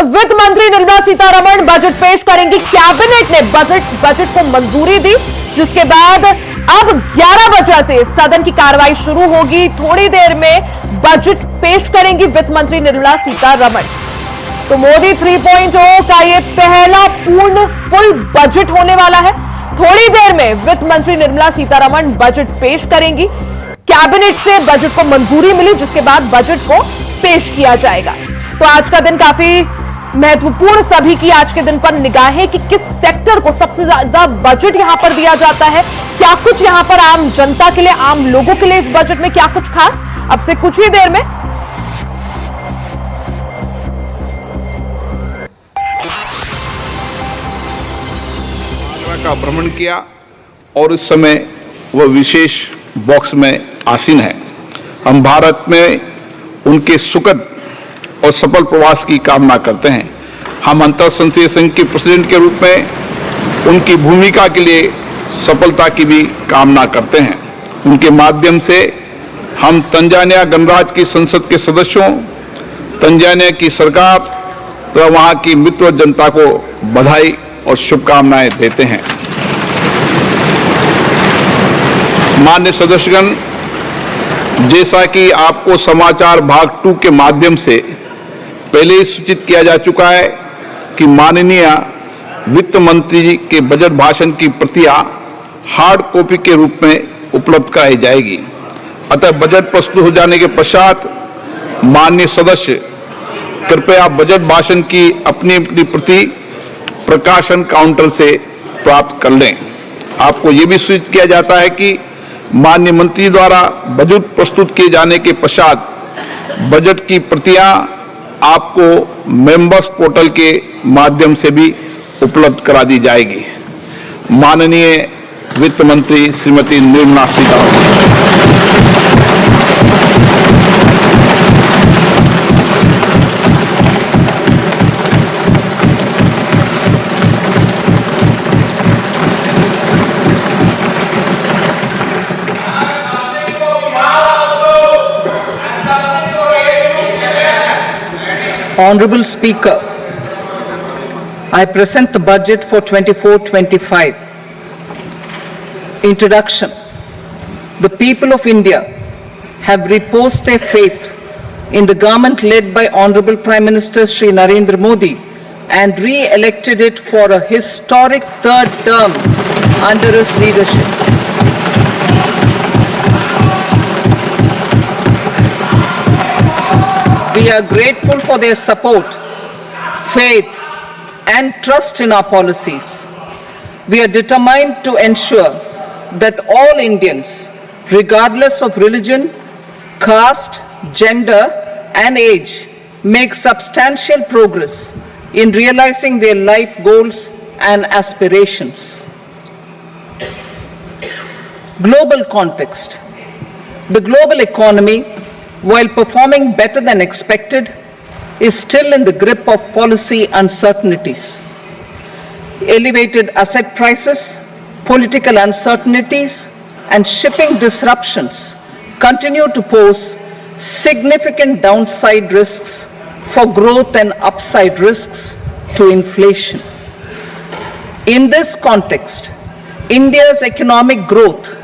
तो वित्त मंत्री निर्मला सीतारमण बजट पेश करेंगी। कैबिनेट ने बजट को मंजूरी दी, जिसके बाद अब 11 बजे से सदन की कार्रवाई शुरू होगी। थोड़ी देर में बजट पेश करेंगी वित्त मंत्री निर्मला सीतारमण। तो मोदी 3.0 का ये पहला पूर्ण फुल बजट होने वाला है। थोड़ी देर में वित्त मंत्री निर्मला सीतारमण बजट पेश करेंगी। कैबिनेट से बजट को मंजूरी मिली, जिसके बाद बजट को पेश किया जाएगा। तो आज का दिन काफी महत्वपूर्ण, सभी की आज के दिन पर निगाहें कि किस सेक्टर को सबसे ज्यादा बजट यहां पर दिया जाता है, क्या कुछ यहां पर आम जनता के लिए, आम लोगों के लिए इस बजट में क्या कुछ खास। अब से कुछ ही देर में का भ्रमण किया और इस समय वह विशेष बॉक्स में आसीन है। हम भारत में उनके सुखद और सफल प्रवास की कामना करते हैं। हम अंतर संसदीय संघ के प्रेसिडेंट के रूप में उनकी भूमिका के लिए सफलता की भी कामना करते हैं। उनके माध्यम से हम तंजानिया गणराज्य की संसद के सदस्यों, तंजानिया की सरकार तथा वहां की मित्र जनता को बधाई और शुभकामनाएं देते हैं। मान्य सदस्यगण, जैसा कि आपको समाचार भाग 2 के माध्यम से पहले ही सूचित किया जा चुका है कि माननीय वित्त मंत्री जी के बजट भाषण की प्रतियां हार्ड कॉपी के रूप में उपलब्ध कराई जाएगी। अतः बजट प्रस्तुत हो जाने के पश्चात माननीय सदस्य कृपया बजट भाषण की अपनी अपनी प्रति प्रकाशन काउंटर से प्राप्त कर लें। आपको यह भी सूचित किया जाता है कि माननीय मंत्री द्वारा बजट प्रस्तुत किए जाने के पश्चात बजट की प्रतियां आपको मेंबर्स पोर्टल के माध्यम से भी उपलब्ध करा दी जाएगी। माननीय वित्त मंत्री Shrimati Nirmala Sitharaman. Honorable Speaker, I present the budget for 24-25. Introduction. The people of India have reposed their faith in the government led by Honorable Prime Minister Shri Narendra Modi and re-elected it for a historic third term under his leadership. We are grateful for their support, faith, and trust in our policies. We are determined to ensure that all Indians, regardless of religion, caste, gender, and age, make substantial progress in realizing their life goals and aspirations. Global context. The global economy, while performing better than expected, is still in the grip of policy uncertainties. Elevated asset prices, political uncertainties, and shipping disruptions continue to pose significant downside risks for growth and upside risks to inflation. In this context, India's economic growth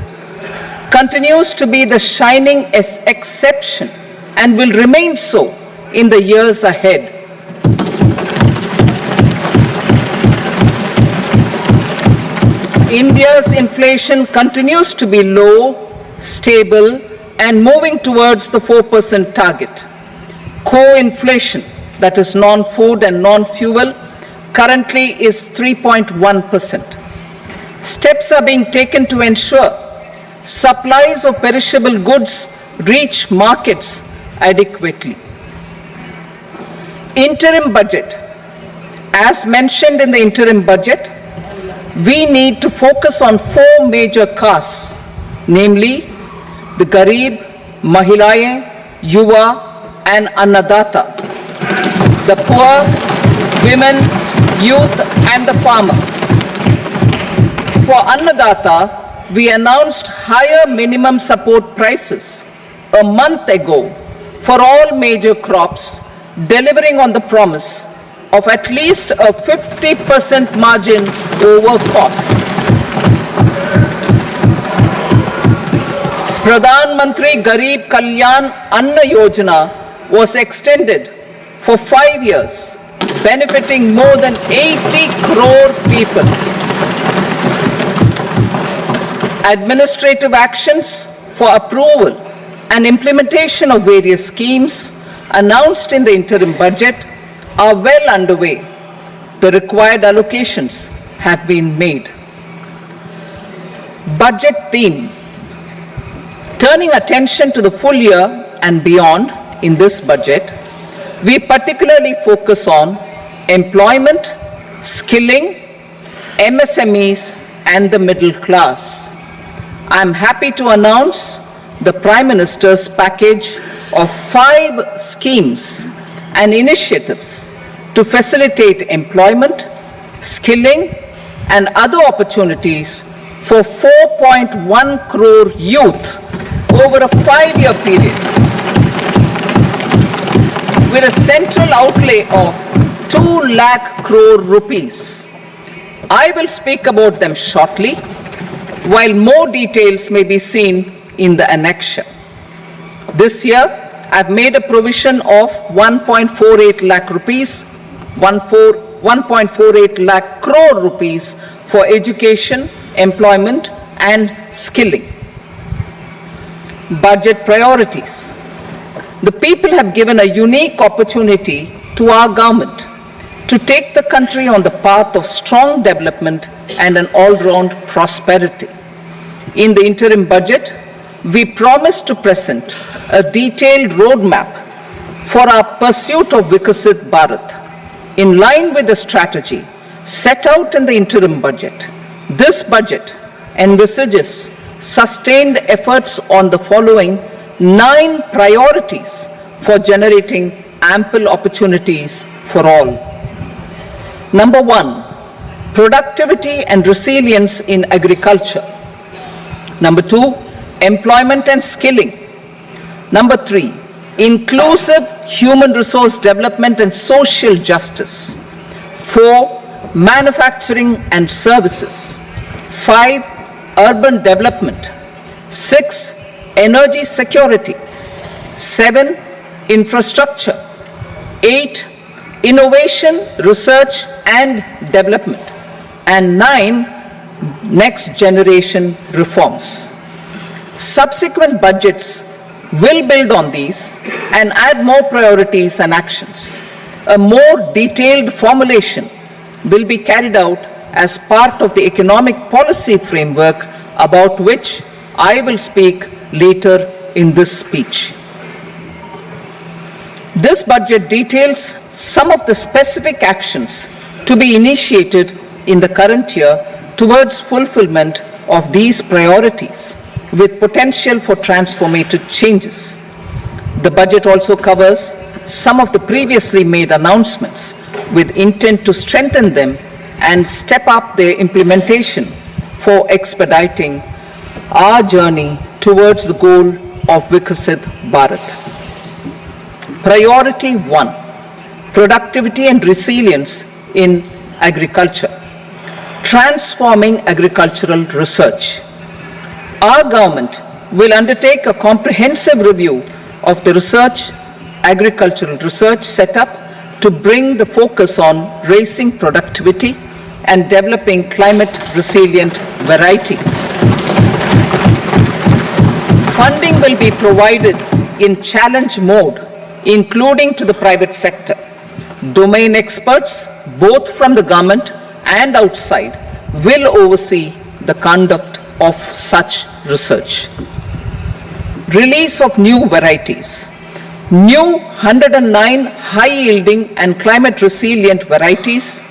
continues to be the shining exception and will remain so in the years ahead. India's inflation continues to be low, stable, and moving towards the 4% target. Core inflation, that is non-food and non-fuel, currently is 3.1%. Steps are being taken to ensure supplies of perishable goods reach markets adequately. Interim budget. As mentioned in the interim budget, we need to focus on 4 major castes, namely the Garib, Mahilaye, Yuva, and Annadata, the poor, women, youth, and the farmer. For Annadata, we announced higher minimum support prices a month ago for all major crops, delivering on the promise of at least a 50% margin over costs. Pradhan Mantri Garib Kalyan Anna Yojana was extended for 5 years, benefiting more than 80 crore people. Administrative actions for approval and implementation of various schemes announced in the interim budget are well underway. The required allocations have been made. Budget theme. Turning attention to the full year and beyond in this budget, we particularly focus on employment, skilling, MSMEs, and the middle class. I am happy to announce the Prime Minister's package of 5 schemes and initiatives to facilitate employment, skilling, and other opportunities for 4.1 crore youth over a 5-year period, with a central outlay of 2 lakh crore rupees. I will speak about them shortly, while more details may be seen in the annexure. This year, I've made a provision of 1.48 lakh rupees, 1.48 lakh crore rupees for education, employment, and skilling. Budget priorities. The people have given a unique opportunity to our government to take the country on the path of strong development and an all-round prosperity. In the interim budget, we promise to present a detailed roadmap for our pursuit of Vikasit Bharat. In line with the strategy set out in the interim budget, this budget envisages sustained efforts on the following 9 priorities for generating ample opportunities for all. Number 1, productivity and resilience in agriculture. Number 2, employment and skilling. Number 3, inclusive human resource development and social justice. 4, manufacturing and services. 5, urban development. 6, energy security. 7, infrastructure. 8, innovation, research and development. And 9, next generation reforms. Subsequent budgets will build on these and add more priorities and actions. A more detailed formulation will be carried out as part of the economic policy framework, about which I will speak later in this speech. This budget details some of the specific actions to be initiated in the current year towards fulfillment of these priorities, with potential for transformative changes. The budget also covers some of the previously made announcements with intent to strengthen them and step up their implementation for expediting our journey towards the goal of Vikasit Bharat. Priority 1, productivity and resilience in agriculture. Transforming agricultural research. Our government will undertake a comprehensive review of the agricultural research setup to bring the focus on raising productivity and developing climate-resilient varieties. Funding will be provided in challenge mode, including to the private sector. Domain experts, both from the government and outside, will oversee the conduct of such research. Release of new varieties. New 109 high-yielding and climate-resilient varieties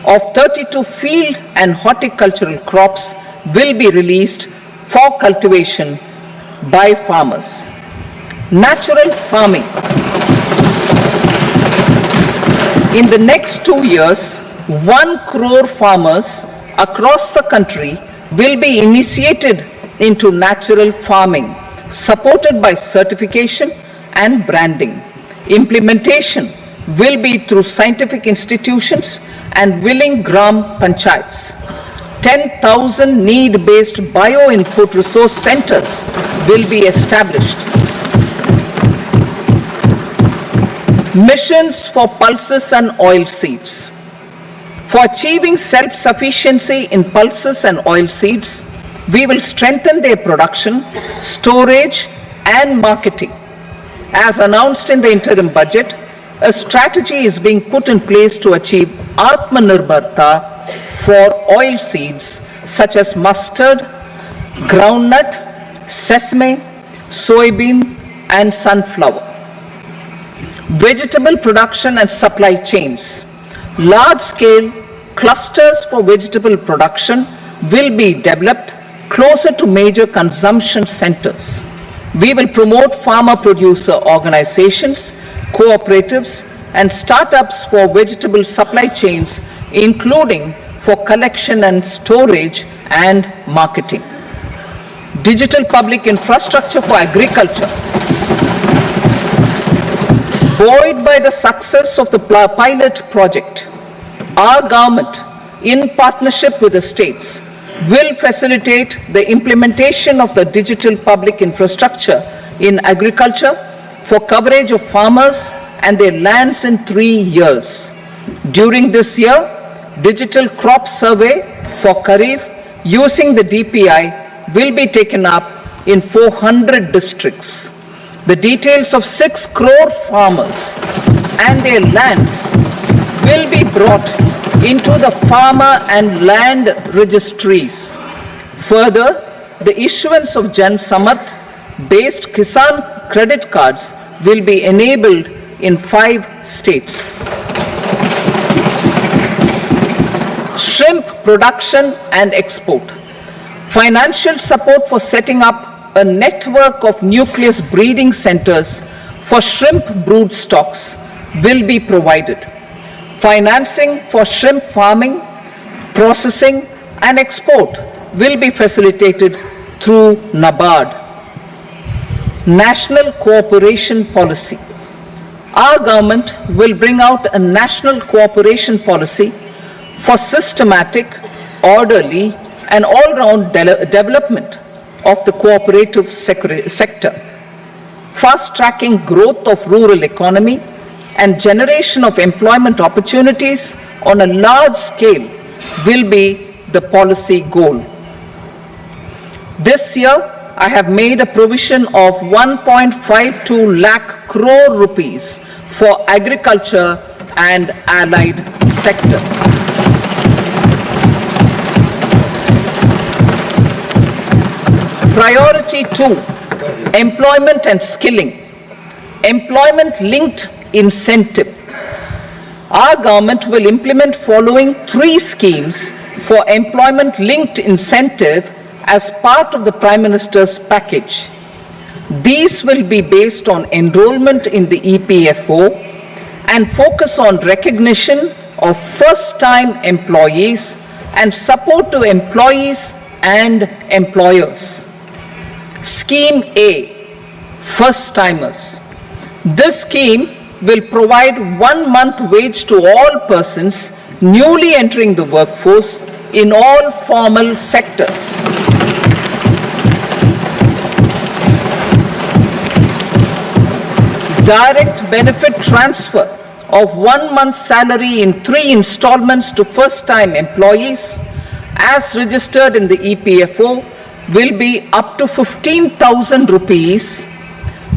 of 32 field and horticultural crops will be released for cultivation by farmers. Natural farming. In the next 2 years, 1 crore farmers across the country will be initiated into natural farming, supported by certification and branding. Implementation will be through scientific institutions and willing gram panchayats. 10,000 need-based bio-input resource centers will be established. Missions for pulses and oil seeds. For achieving self-sufficiency in pulses and oil seeds, we will strengthen their production, storage, and marketing. As announced in the interim budget, a strategy is being put in place to achieve Atmanirbharta for oil seeds such as mustard, groundnut, sesame, soybean, and sunflower. Vegetable production and supply chains. Large-scale clusters for vegetable production will be developed closer to major consumption centers. We will promote farmer-producer organizations, cooperatives, and startups for vegetable supply chains, including for collection and storage and marketing. Digital public infrastructure for agriculture. Buoyed by the success of the pilot project, our government, in partnership with the states, will facilitate the implementation of the digital public infrastructure in agriculture for coverage of farmers and their lands in 3 years. During this year, digital crop survey for Kharif using the DPI will be taken up in 400 districts. The details of 6 crore farmers and their lands will be brought into the farmer and land registries. Further, the issuance of Jan Samarth based Kisan credit cards will be enabled in 5 states. Shrimp production and export. Financial support for setting up a network of nucleus breeding centers for shrimp brood stocks will be provided. Financing for shrimp farming, processing, and export will be facilitated through NABARD. National cooperation policy. Our government will bring out a national cooperation policy for systematic, orderly, and all-round development of the cooperative sector, fast-tracking growth of rural economy and generation of employment opportunities on a large scale will be the policy goal. This year, I have made a provision of 1.52 lakh crore rupees for agriculture and allied sectors. Priority 2, employment and skilling. Employment-linked incentive. Our government will implement following 3 schemes for employment-linked incentive as part of the Prime Minister's package. These will be based on enrollment in the EPFO and focus on recognition of first-time employees and support to employees and employers. Scheme A, first-timers. This scheme will provide 1 month wage to all persons newly entering the workforce in all formal sectors. Direct benefit transfer of 1 month's salary in 3 installments to first-time employees as registered in the EPFO will be up to 15,000 rupees.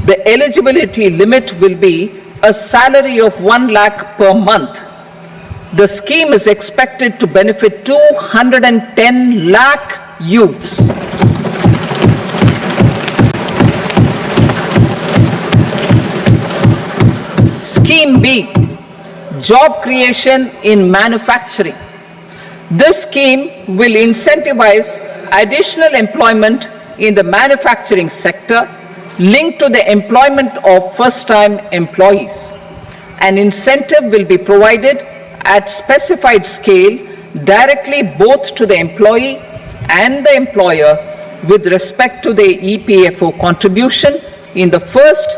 The eligibility limit will be a salary of 1 lakh per month. The scheme is expected to benefit 210 lakh youths. Scheme B, job creation in manufacturing. This scheme will incentivize additional employment in the manufacturing sector linked to the employment of first-time employees. An incentive will be provided at specified scale directly both to the employee and the employer with respect to the EPFO contribution in the first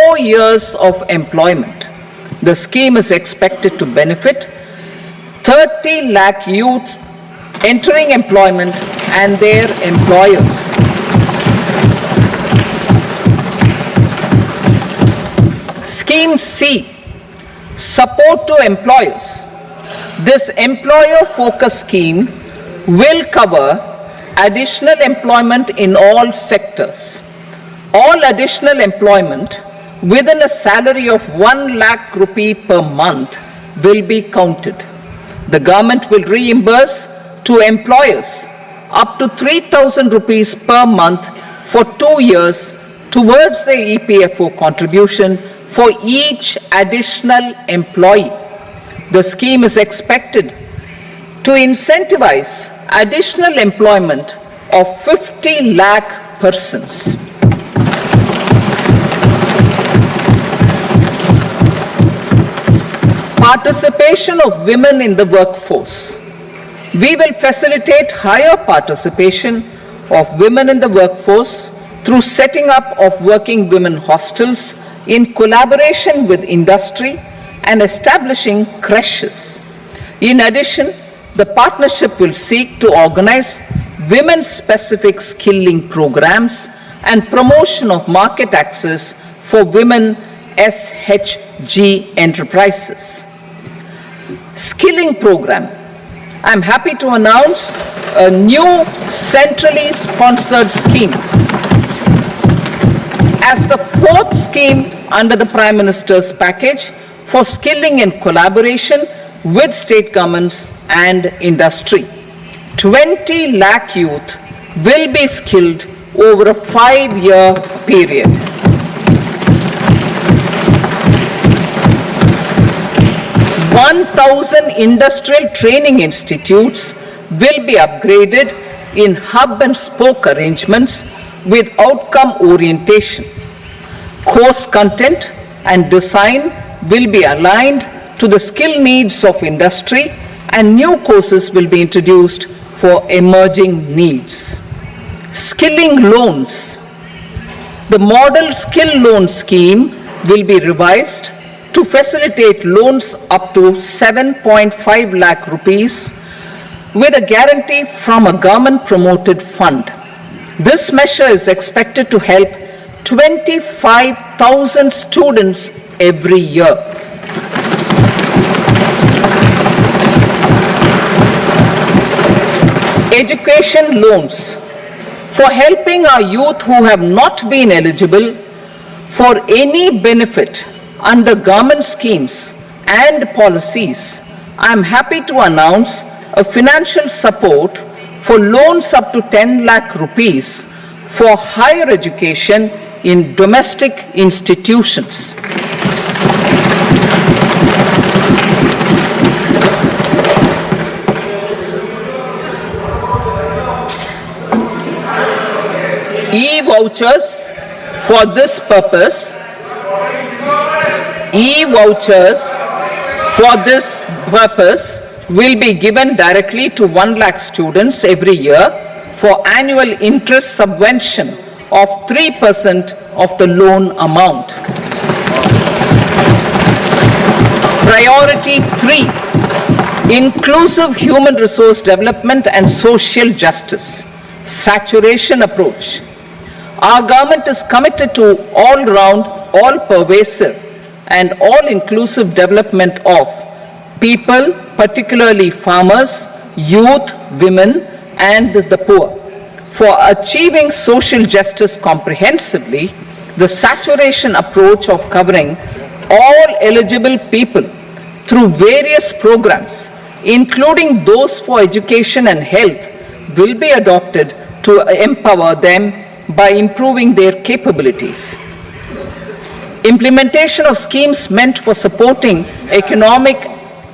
4 years of employment. The scheme is expected to benefit 30 lakh youth entering employment and their employers. Scheme C, support to employers. This employer-focused scheme will cover additional employment in all sectors. All additional employment within a salary of 1 lakh rupee per month will be counted. The government will reimburse to employers up to 3,000 rupees per month for 2 years towards the EPFO contribution for each additional employee. The scheme is expected to incentivize additional employment of 50 lakh persons. Participation of women in the workforce. We will facilitate higher participation of women in the workforce through setting up of working women hostels in collaboration with industry and establishing creches. In addition, the partnership will seek to organize women-specific skilling programs and promotion of market access for women SHG enterprises. Skilling program. I'm happy to announce a new centrally sponsored scheme as the fourth scheme under the Prime Minister's package for skilling in collaboration with state governments and industry. 20 lakh youth will be skilled over a 5-year period. $1,000 industrial training institutes will be upgraded in hub and spoke arrangements with outcome orientation. Course content and design will be aligned to the skill needs of industry, and new courses will be introduced for emerging needs. Skilling loans. The model skill loan scheme will be revised to facilitate loans up to 7.5 lakh rupees with a guarantee from a government-promoted fund. This measure is expected to help 25,000 students every year. Education loans. For helping our youth who have not been eligible for any benefit under government schemes and policies, I am happy to announce a financial support for loans up to 10 lakh rupees for higher education in domestic institutions. E-vouchers for this purpose. E-vouchers for this purpose will be given directly to 1 lakh students every year for annual interest subvention of 3% of the loan amount. Priority 3, inclusive human resource development and social justice, saturation approach. Our government is committed to all-round, all-pervasive and all-inclusive development of people, particularly farmers, youth, women, and the poor. For achieving social justice comprehensively, the saturation approach of covering all eligible people through various programs, including those for education and health, will be adopted to empower them by improving their capabilities. Implementation of schemes meant for supporting economic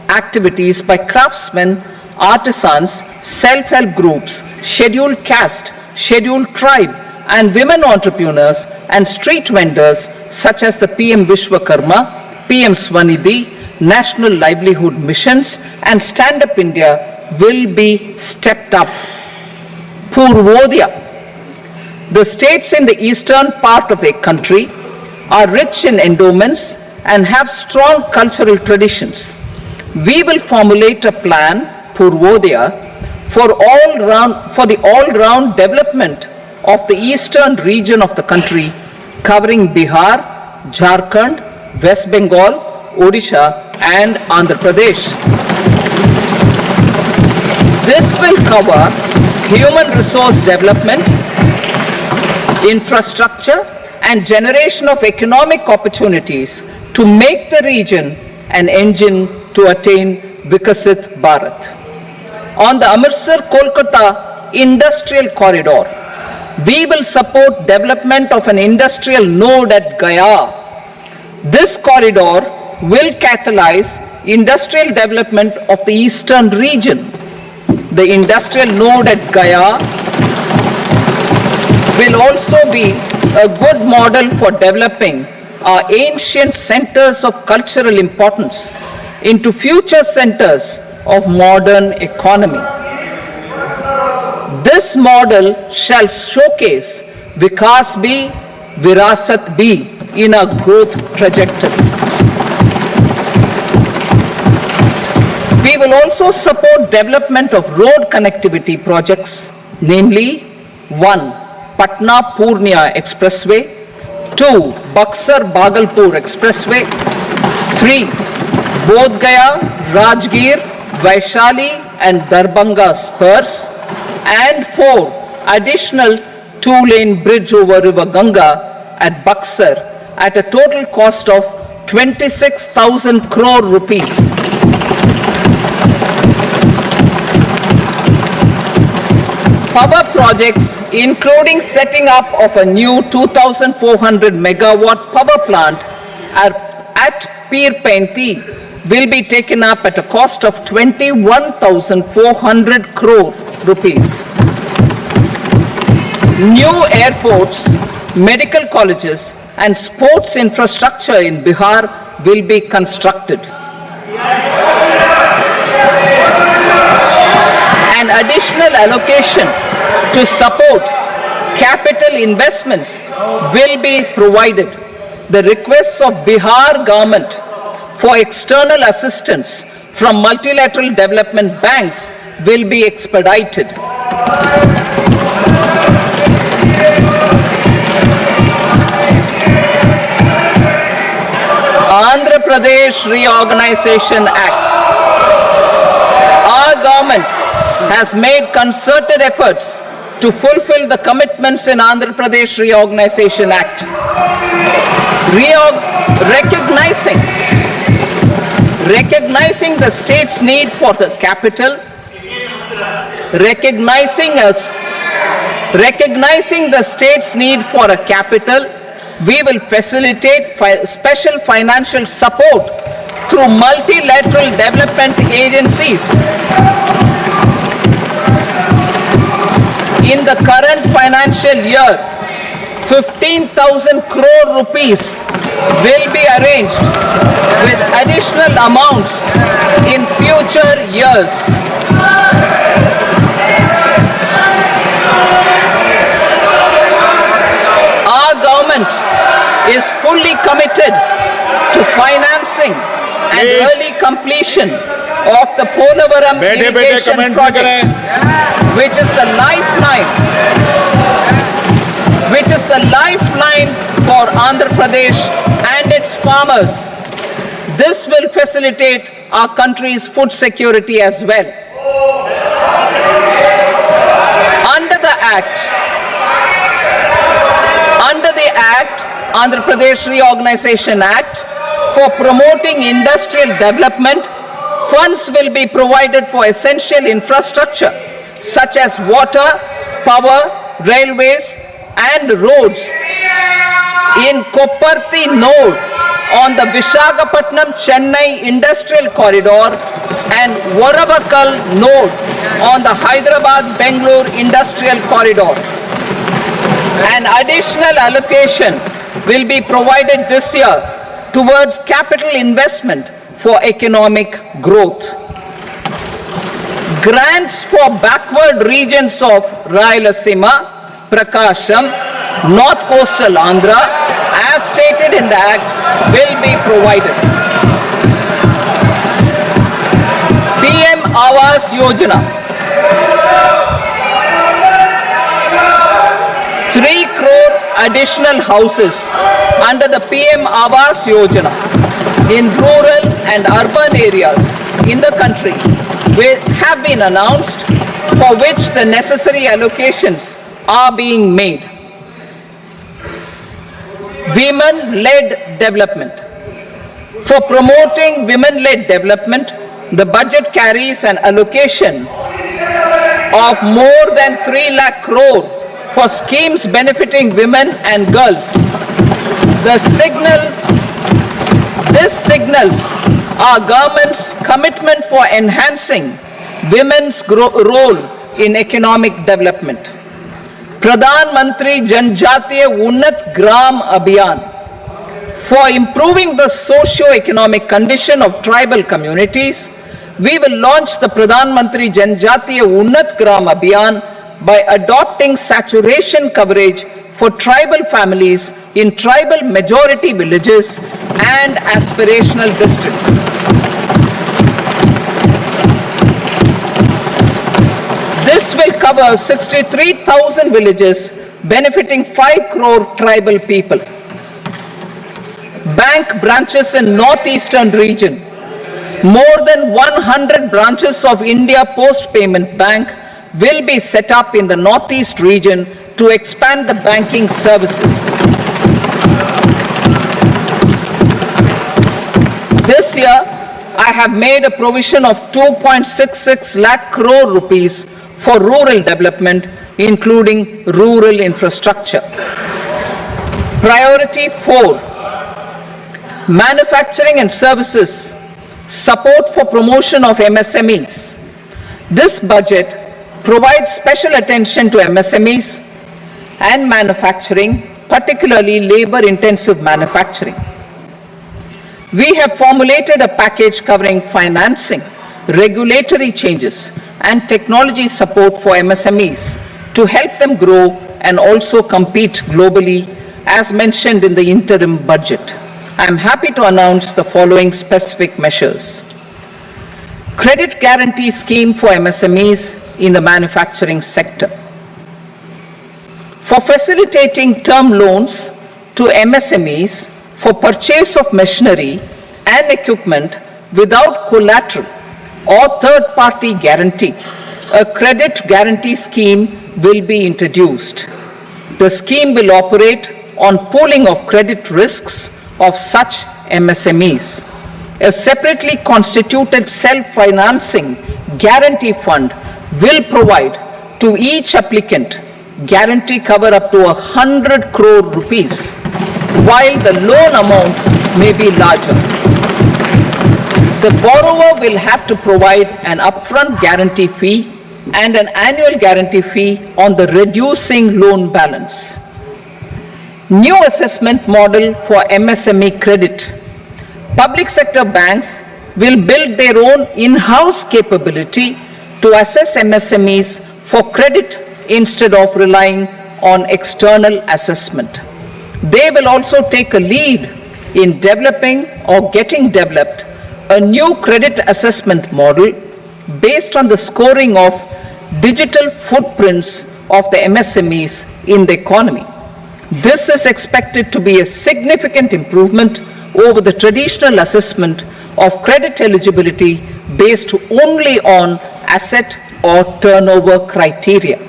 activities by craftsmen, artisans, self-help groups, scheduled caste, scheduled tribe, and women entrepreneurs and street vendors such as the PM Vishwakarma, PM Swanidhi, National Livelihood Missions, and Stand Up India will be stepped up. Purvodaya. The states in the eastern part of the country are rich in endowments and have strong cultural traditions. We will formulate a plan, Purvodaya, for the all-round development of the eastern region of the country, covering Bihar, Jharkhand, West Bengal, Odisha, and Andhra Pradesh. This will cover human resource development, infrastructure, and generation of economic opportunities to make the region an engine to attain Vikasit Bharat. On the Amritsar-Kolkata Industrial Corridor, we will support development of an industrial node at Gaya. This corridor will catalyze industrial development of the eastern region. The industrial node at Gaya will also be a good model for developing our ancient centers of cultural importance into future centers of modern economy. This model shall showcase Vikas B, Virasat B in our growth trajectory. We will also support development of road connectivity projects, namely 1. Patna-Purnia Expressway, 2. Buxar-Bhagalpur Expressway, 3. Bodh Gaya, Rajgir, Vaishali and Darbhanga spurs, and 4. Additional 2-lane bridge over River Ganga at Buxar at a total cost of 26,000 crore rupees. Power projects, including setting up of a new 2,400 megawatt power plant at Pir Painti, will be taken up at a cost of 21,400 crore rupees. New airports, medical colleges, and sports infrastructure in Bihar will be constructed. An additional allocation to support capital investments will be provided. The requests of Bihar government for external assistance from multilateral development banks will be expedited. Andhra Pradesh Reorganization Act. Our government has made concerted efforts to fulfill the commitments in Andhra Pradesh Reorganization Act. Recognizing the state's need for the capital, recognizing the state's need for a capital, we will facilitate special financial support through multilateral development agencies. In the current financial year, 15,000 crore rupees will be arranged with additional amounts in future years. Our government is fully committed to financing and early completion of the Polavaram irrigation project, which is the lifeline for Andhra Pradesh and its farmers. This will facilitate our country's food security as well. Under the Act, Andhra Pradesh Reorganization Act, for promoting industrial development, funds will be provided for essential infrastructure such as water, power, railways, and roads. In Kopparthi node on the Visakhapatnam-Chennai Industrial Corridor and Varavakal node on the Hyderabad-Bangalore Industrial Corridor. An additional allocation will be provided this year towards capital investment for economic growth. Grants for backward regions of Rayalaseema, Prakasham, North Coastal Andhra, as stated mandated in the Act will be provided. PM Awas Yojana. 3 crore additional houses under the PM Awas Yojana in rural and urban areas in the country have been announced, for which the necessary allocations are being made. Women-led development. For promoting women-led development, the budget carries an allocation of more than 3 lakh crore for schemes benefiting women and girls. This signals our government's commitment for enhancing women's role in economic development. Pradhan Mantri Janjatiya Unnat Gram Abhiyan. For improving the socio-economic condition of tribal communities, we will launch the Pradhan Mantri Janjatiya Unnat Gram Abhiyan by adopting saturation coverage for tribal families in tribal majority villages and aspirational districts. This will cover 63,000 villages, benefiting 5 crore tribal people. Bank branches in northeastern region. More than 100 branches of India Post Payment Bank will be set up in the northeast region to expand the banking services. This year, I have made a provision of 2.66 lakh crore rupees for rural development, including rural infrastructure. Priority 4, manufacturing and services, support for promotion of MSMEs. This budget provides special attention to MSMEs and manufacturing, particularly labor-intensive manufacturing. We have formulated a package covering financing, regulatory changes, and technology support for MSMEs to help them grow and also compete globally, as mentioned in the interim budget. I am happy to announce the following specific measures. Credit guarantee scheme for MSMEs in the manufacturing sector. For facilitating term loans to MSMEs for purchase of machinery and equipment without collateral or third-party guarantee, a credit guarantee scheme will be introduced. The scheme will operate on pooling of credit risks of such MSMEs. A separately constituted self-financing guarantee fund will provide to each applicant guarantee cover up to 100 crore rupees, while the loan amount may be larger. The borrower will have to provide an upfront guarantee fee and an annual guarantee fee on the reducing loan balance. New assessment model for MSME credit. Public sector banks will build their own in-house capability to assess MSMEs for credit instead of relying on external assessment. They will also take a lead in developing or getting developed a new credit assessment model based on the scoring of digital footprints of the MSMEs in the economy. This is expected to be a significant improvement over the traditional assessment of credit eligibility based only on asset or turnover criteria.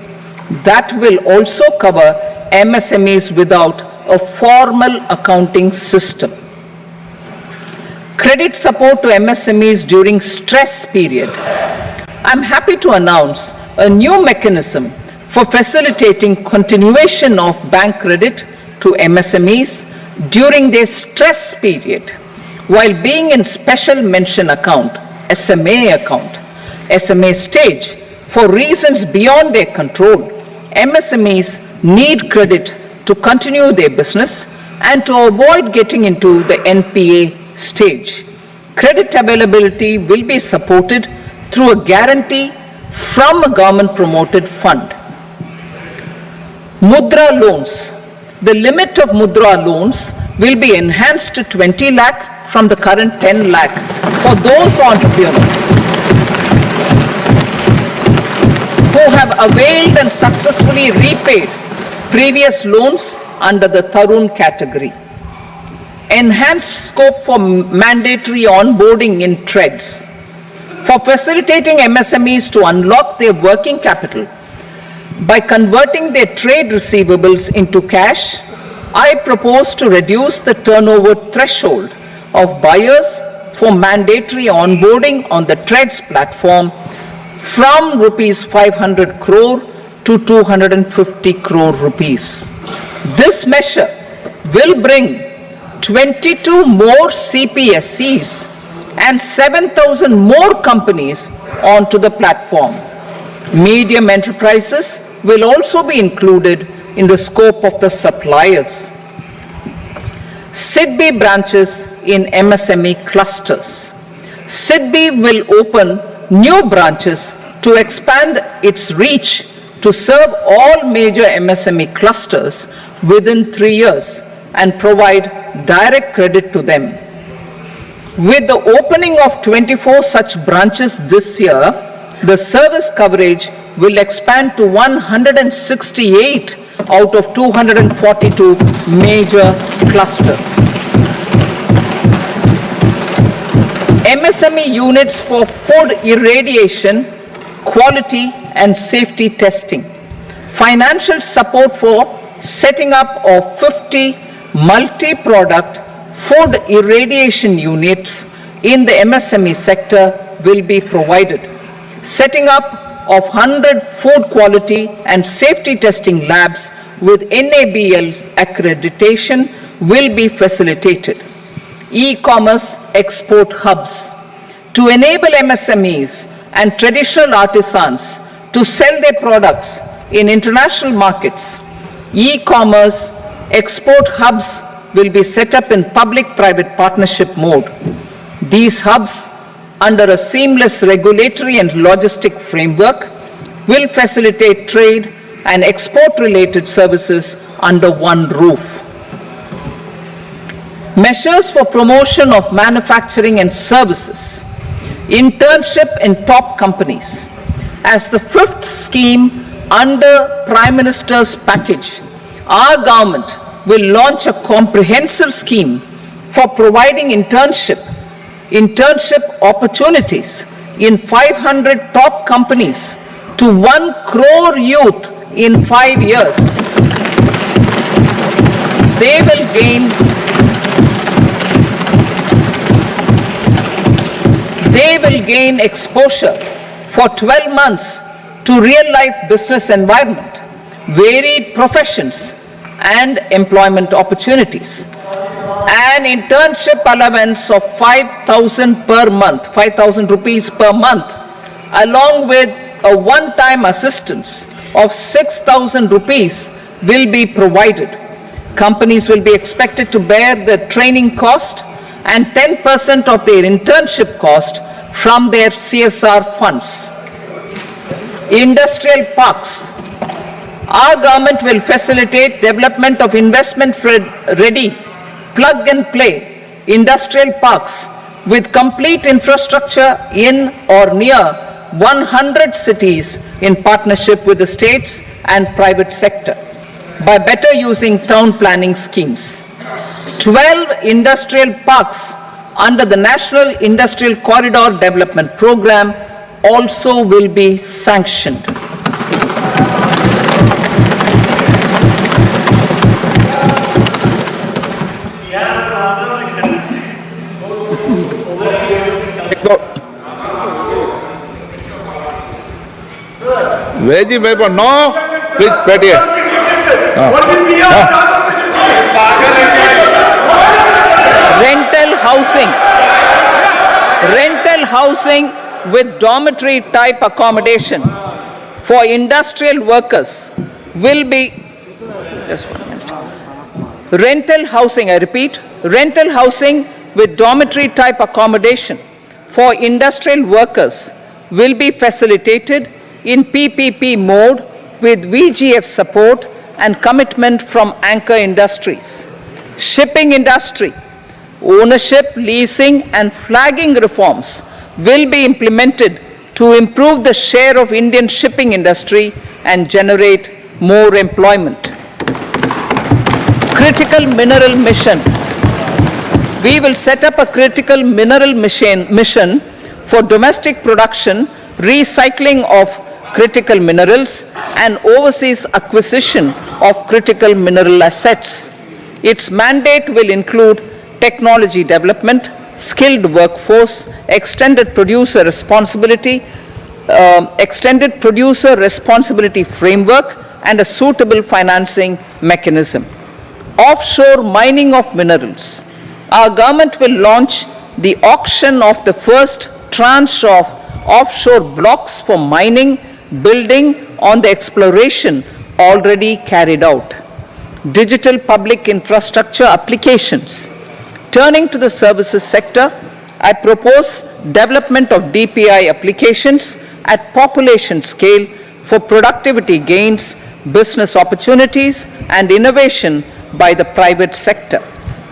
That will also cover MSMEs without a formal accounting system. Credit support to MSMEs during stress period. I'm happy to announce a new mechanism for facilitating continuation of bank credit to MSMEs during their stress period while being in special mention account, SMA stage, for reasons beyond their control. MSMEs need credit to continue their business and to avoid getting into the NPA stage. Credit availability will be supported through a guarantee from a government-promoted fund. Mudra loans. The limit of Mudra loans will be enhanced to 20 lakh from the current 10 lakh for those entrepreneurs who have availed and successfully repaid previous loans under the Tarun category. Enhanced scope for mandatory onboarding in trades. For facilitating MSMEs to unlock their working capital by converting their trade receivables into cash, I propose to reduce the turnover threshold of buyers for mandatory onboarding on the trades platform from rupees 500 crore to 250 crore rupees. This measure will bring 22 more CPSCs and 7,000 more companies onto the platform. Medium enterprises will also be included in the scope of the suppliers. SIDBI branches in MSME clusters. SIDBI will open new branches to expand its reach to serve all major MSME clusters within 3 years and provide direct credit to them. With the opening of 24 such branches this year, the service coverage will expand to 168 out of 242 major clusters. MSME units for food irradiation, quality and safety testing. Financial support for setting up of 50 multi-product food irradiation units in the MSME sector will be provided. Setting up of 100 food quality and safety testing labs with NABL accreditation will be facilitated. E-commerce export hubs to enable MSMEs and traditional artisans to sell their products in international markets. E-commerce export hubs will be set up in public-private partnership mode. These hubs, under a seamless regulatory and logistic framework, will facilitate trade and export-related services under one roof. Measures for promotion of manufacturing and services. Internship in top companies. As the fifth scheme under Prime Minister's package, our government will launch a comprehensive scheme for providing internship opportunities in 500 top companies to 1 crore youth in 5 years. They will gain exposure for 12 months to real-life business environment, varied professions, and employment opportunities. An internship allowance of 5,000 per month, 5,000 rupees per month, along with a one-time assistance of 6,000 rupees will be provided. Companies will be expected to bear the training cost and 10% of their internship cost from their CSR funds. Industrial parks. Our government will facilitate development of investment-ready, plug-and-play industrial parks with complete infrastructure in or near 100 cities in partnership with the states and private sector by better using town planning schemes. 12 industrial parks under the National Industrial Corridor Development Program also will be sanctioned. Veggie paper, no. Please, बैठिए. Rental housing with dormitory type accommodation for industrial workers will be, just 1 minute. Rental housing, I repeat, rental housing with dormitory type accommodation for industrial workers will be facilitated in PPP mode with VGF support and commitment from anchor industries. Shipping industry, ownership, leasing and flagging reforms will be implemented to improve the share of Indian shipping industry and generate more employment. Critical mineral mission. We will set up a critical mineral mission for domestic production, recycling of critical minerals and overseas acquisition of critical mineral assets. Its mandate will include technology development, skilled workforce, extended producer responsibility framework and a suitable financing mechanism. Offshore mining of minerals. Our government will launch the auction of the first tranche of offshore blocks for mining, building on the exploration already carried out. Digital public infrastructure applications. Turning to the services sector, I propose development of DPI applications at population scale for productivity gains, business opportunities, and innovation by the private sector.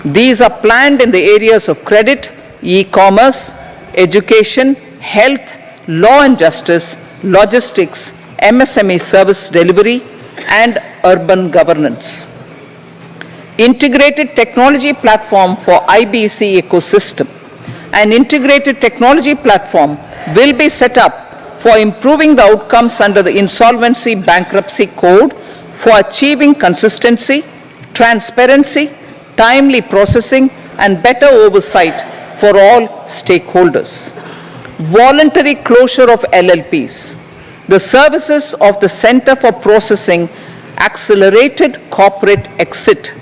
These are planned in the areas of credit, e-commerce, education, health, law and justice, logistics, MSME service delivery, and urban governance. Integrated technology platform for IBC ecosystem. An integrated technology platform will be set up for improving the outcomes under the Insolvency Bankruptcy Code for achieving consistency, transparency, timely processing, and better oversight for all stakeholders. Voluntary closure of LLPs. The services of the Center for Processing Accelerated Corporate Exit,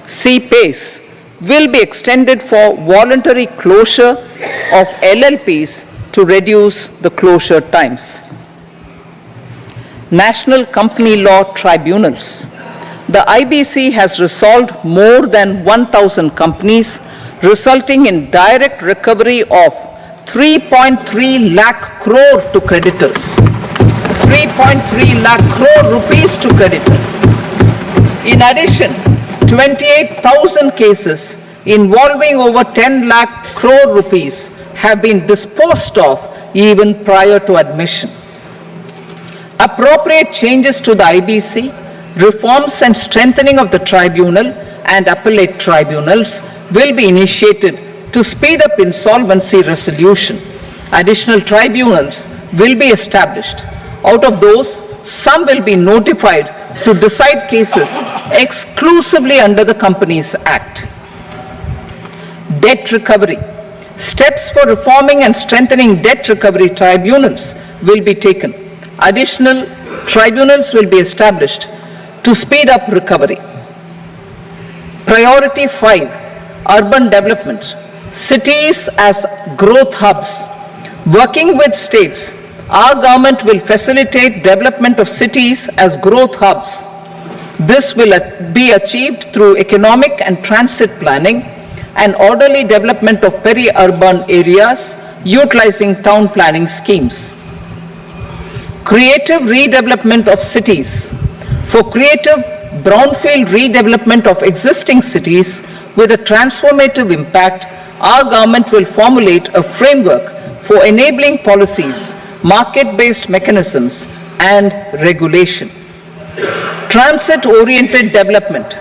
CPACE, will be extended for voluntary closure of LLPs to reduce the closure times. National Company Law Tribunals. The IBC has resolved more than 1,000 companies, resulting in direct recovery of 3.3 lakh crore to creditors. 3.3 lakh crore rupees to creditors. In addition, 28,000 cases involving over 10 lakh crore rupees have been disposed of even prior to admission. Appropriate changes to the IBC, reforms and strengthening of the tribunal and appellate tribunals will be initiated to speed up insolvency resolution. Additional tribunals will be established. Out of those, some will be notified to decide cases exclusively under the Companies Act. Debt recovery. Steps for reforming and strengthening debt recovery tribunals will be taken. Additional tribunals will be established to speed up recovery. Priority 5, urban development. Cities as growth hubs. Working with states, our government will facilitate development of cities as growth hubs. This will be achieved through economic and transit planning and orderly development of peri-urban areas utilizing town planning schemes. Creative redevelopment of cities. For creative brownfield redevelopment of existing cities with a transformative impact, our government will formulate a framework for enabling policies, market-based mechanisms, and regulation. Transit-oriented development.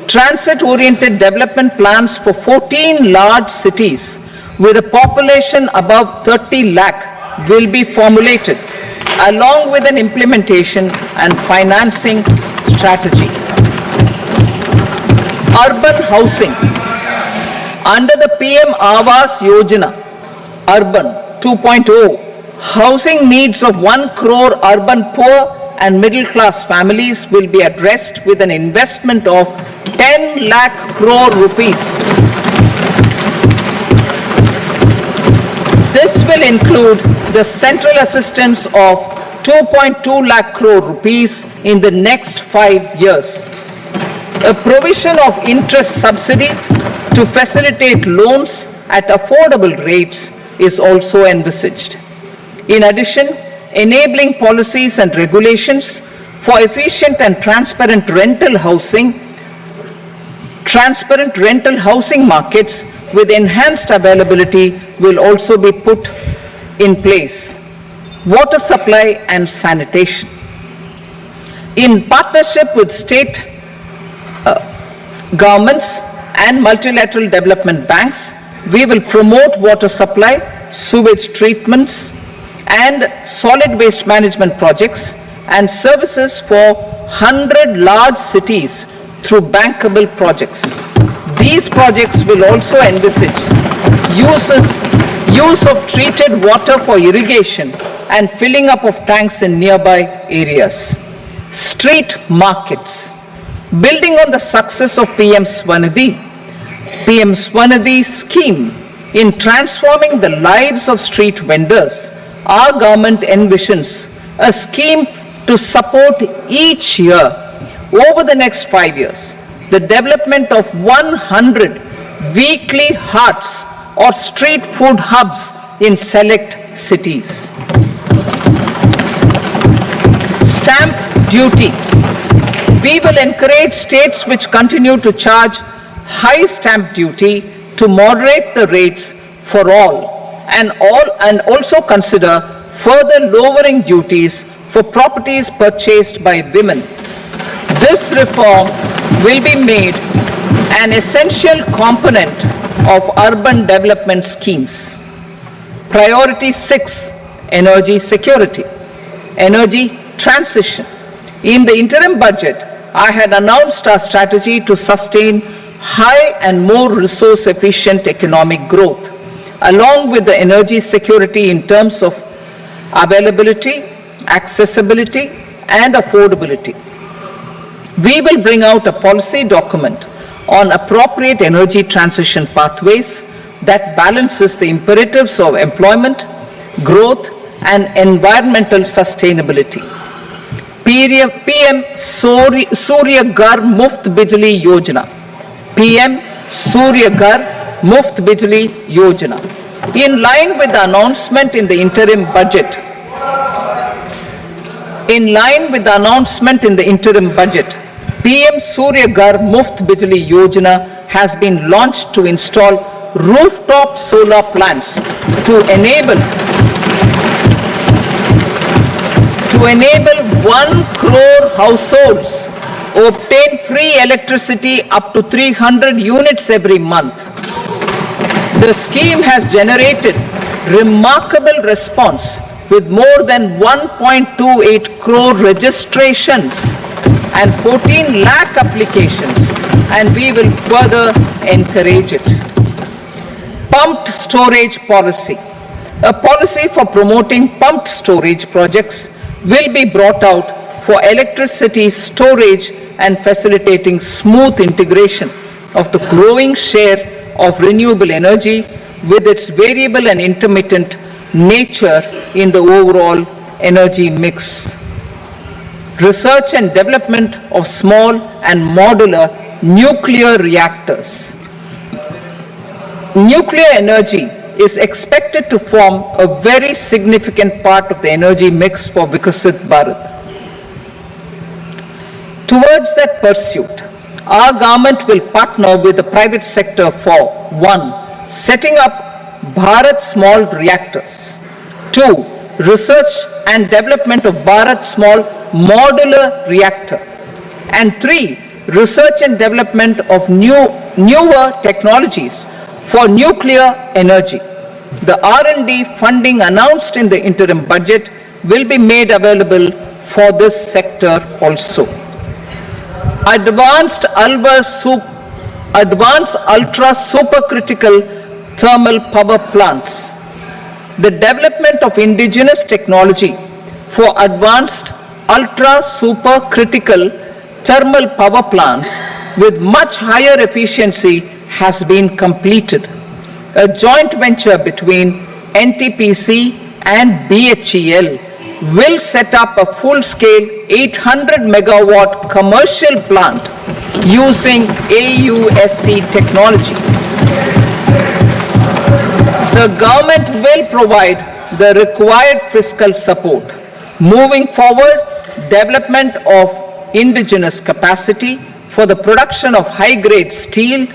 Transit-oriented development plans for 14 large cities with a population above 30 lakh will be formulated, along with an implementation and financing strategy. Urban housing. Under the PM Awas Yojana, Urban 2.0, housing needs of 1 crore urban poor and middle class families will be addressed with an investment of 10 lakh crore rupees. This will include the central assistance of 2.2 lakh crore rupees in the next 5 years. A provision of interest subsidy to facilitate loans at affordable rates is also envisaged. In addition, enabling policies and regulations for efficient and transparent rental housing Transparent rental housing markets with enhanced availability will also be put in place. Water supply and sanitation. In partnership with state governments and multilateral development banks, we will promote water supply, sewage treatments, and solid waste management projects and services for 100 large cities through bankable projects. These projects will also envisage use of treated water for irrigation and filling up of tanks in nearby areas. Street markets. Building on the success of PM Swanidhi scheme in transforming the lives of street vendors, our government envisions a scheme to support each year over the next 5 years the development of 100 weekly hearts or street food hubs in select cities. Stamp duty. We will encourage states which continue to charge high stamp duty to moderate the rates for all and also consider further lowering duties for properties purchased by women. This reform will be made an essential component of urban development schemes. Priority 6, energy security, energy transition. In the interim budget, I had announced our strategy to sustain high and more resource efficient economic growth, along with the energy security in terms of availability, accessibility, and affordability. We will bring out a policy document on appropriate energy transition pathways that balances the imperatives of employment, growth, and environmental sustainability. PM Surya Ghar Muft Bijli Yojana. PM Surya Ghar Muft Bijli Yojana. In line with the announcement in the interim budget, PM Surya Ghar Muft Bijli Yojana has been launched to install rooftop solar plants to enable 1 crore households obtain free electricity up to 300 units every month. The scheme has generated remarkable response with more than 1.28 crore registrations and 14 lakh applications, and we will further encourage it. Pumped storage policy. A policy for promoting pumped storage projects will be brought out for electricity storage and facilitating smooth integration of the growing share of renewable energy with its variable and intermittent nature in the overall energy mix. Research and development of small and modular nuclear reactors. Nuclear energy is expected to form a very significant part of the energy mix for Viksit Bharat. Towards that pursuit, our government will partner with the private sector for 1. Setting up Bharat Small Reactors. 2. Research and development of Bharat Small Modular Reactor. And 3. Research and development of newer technologies for nuclear energy. The R&D funding announced in the interim budget will be made available for this sector also. Advanced ultra supercritical thermal power plants. The development of indigenous technology for advanced ultra supercritical thermal power plants with much higher efficiency has been completed. A joint venture between NTPC and BHEL will set up a full-scale 800 megawatt commercial plant using AUSC technology. The government will provide the required fiscal support. Moving forward, development of indigenous capacity for the production of high-grade steel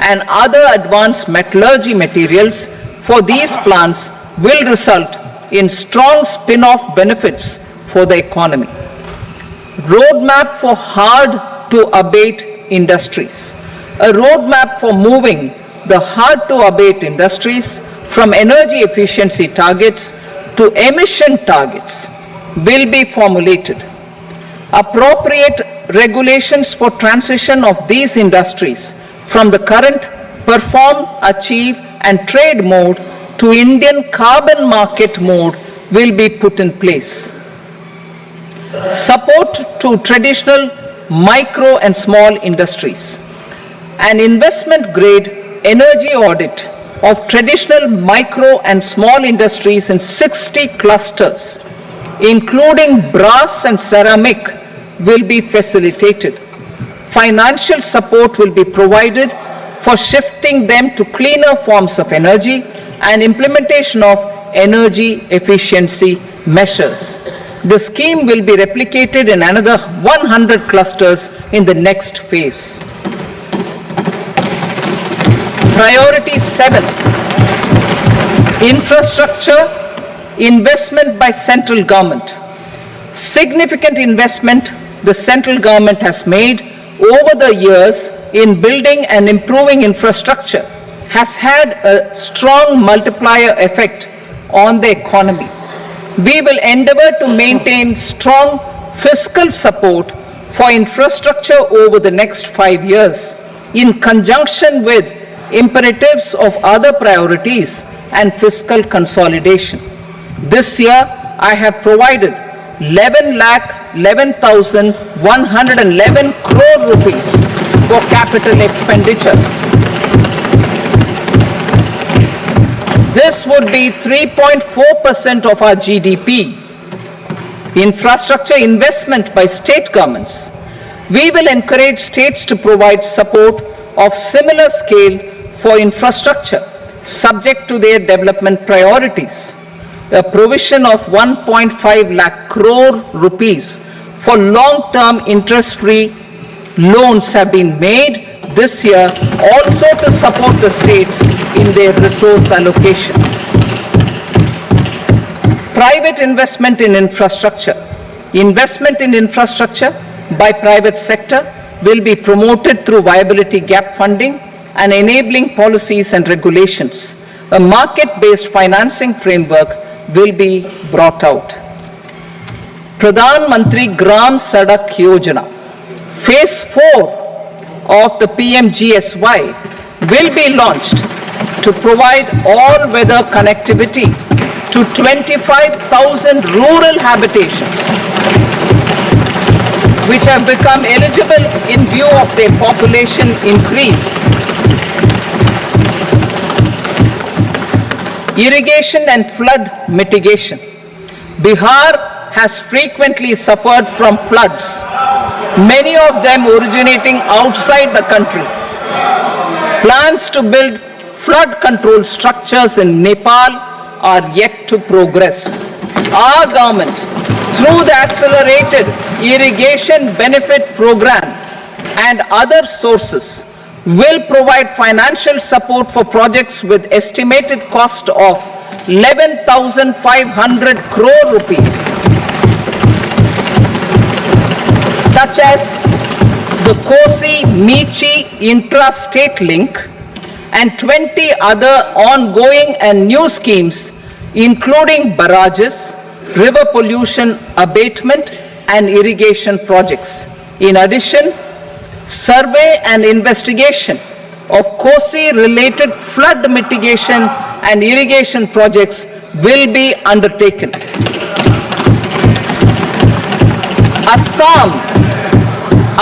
and other advanced metallurgy materials for these plants will result in strong spin-off benefits for the economy. Roadmap for hard-to-abate industries. A roadmap for moving the hard-to-abate industries from energy efficiency targets to emission targets will be formulated. Appropriate regulations for transition of these industries from the current perform, achieve and trade mode to Indian carbon market mode will be put in place. Support to traditional micro and small industries. An investment grade energy audit of traditional micro and small industries in 60 clusters, including brass and ceramic, will be facilitated. Financial support will be provided for shifting them to cleaner forms of energy and implementation of energy efficiency measures. The scheme will be replicated in another 100 clusters in the next phase. Priority 7, infrastructure investment by central government. Significant investment the central government has made over the years in building and improving infrastructure has had a strong multiplier effect on the economy. We will endeavor to maintain strong fiscal support for infrastructure over the next 5 years in conjunction with imperatives of other priorities and fiscal consolidation. This year, I have provided 11,11,111 crore rupees for capital expenditure. This would be 3.4% of our GDP. Infrastructure investment by state governments. We will encourage states to provide support of similar scale for infrastructure, subject to their development priorities. A provision of 1.5 lakh crore rupees for long-term interest-free loans have been made this year also to support the states in their resource allocation. Private investment in infrastructure. Investment in infrastructure by private sector will be promoted through viability gap funding and enabling policies and regulations. A market-based financing framework will be brought out. Pradhan Mantri Gram Sadak Yojana, Phase 4 of the PMGSY will be launched to provide all-weather connectivity to 25,000 rural habitations, which have become eligible in view of their population increase. Irrigation and flood mitigation. Bihar has frequently suffered from floods, many of them originating outside the country. Plans to build flood control structures in Nepal are yet to progress. Our government, through the Accelerated Irrigation Benefit Program and other sources, will provide financial support for projects with estimated cost of 11,500 crore rupees, such as the Kosi-Michi intra-state link and 20 other ongoing and new schemes, including barrages, river pollution abatement and irrigation projects. In addition, survey and investigation of Kosi-related flood mitigation and irrigation projects will be undertaken.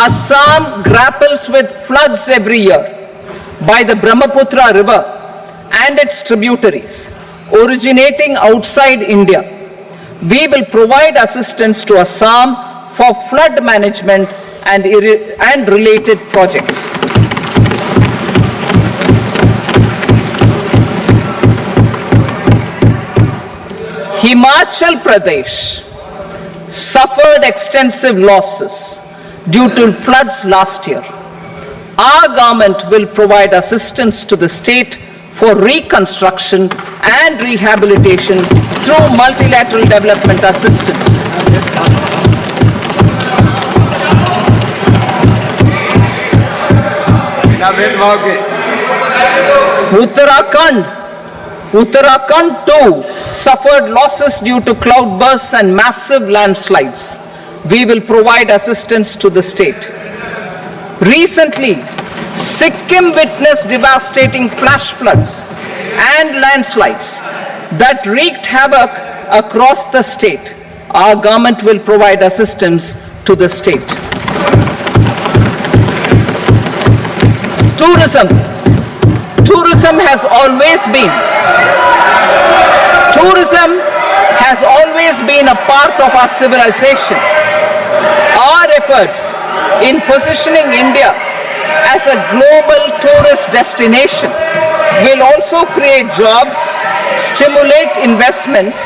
Assam grapples with floods every year by the Brahmaputra River and its tributaries originating outside India. We will provide assistance to Assam for flood management and related projects. Himachal Pradesh suffered extensive losses due to floods last year. our government will provide assistance to the state for reconstruction and rehabilitation through multilateral development assistance. Uttarakhand too suffered losses due to cloudbursts and massive landslides. We will provide assistance to the state. Recently, Sikkim witnessed devastating flash floods and landslides that wreaked havoc across the state. Our government will provide assistance to the state. Tourism has always been a part of our civilization. Our efforts in positioning India as a global tourist destination will also create jobs, stimulate investments,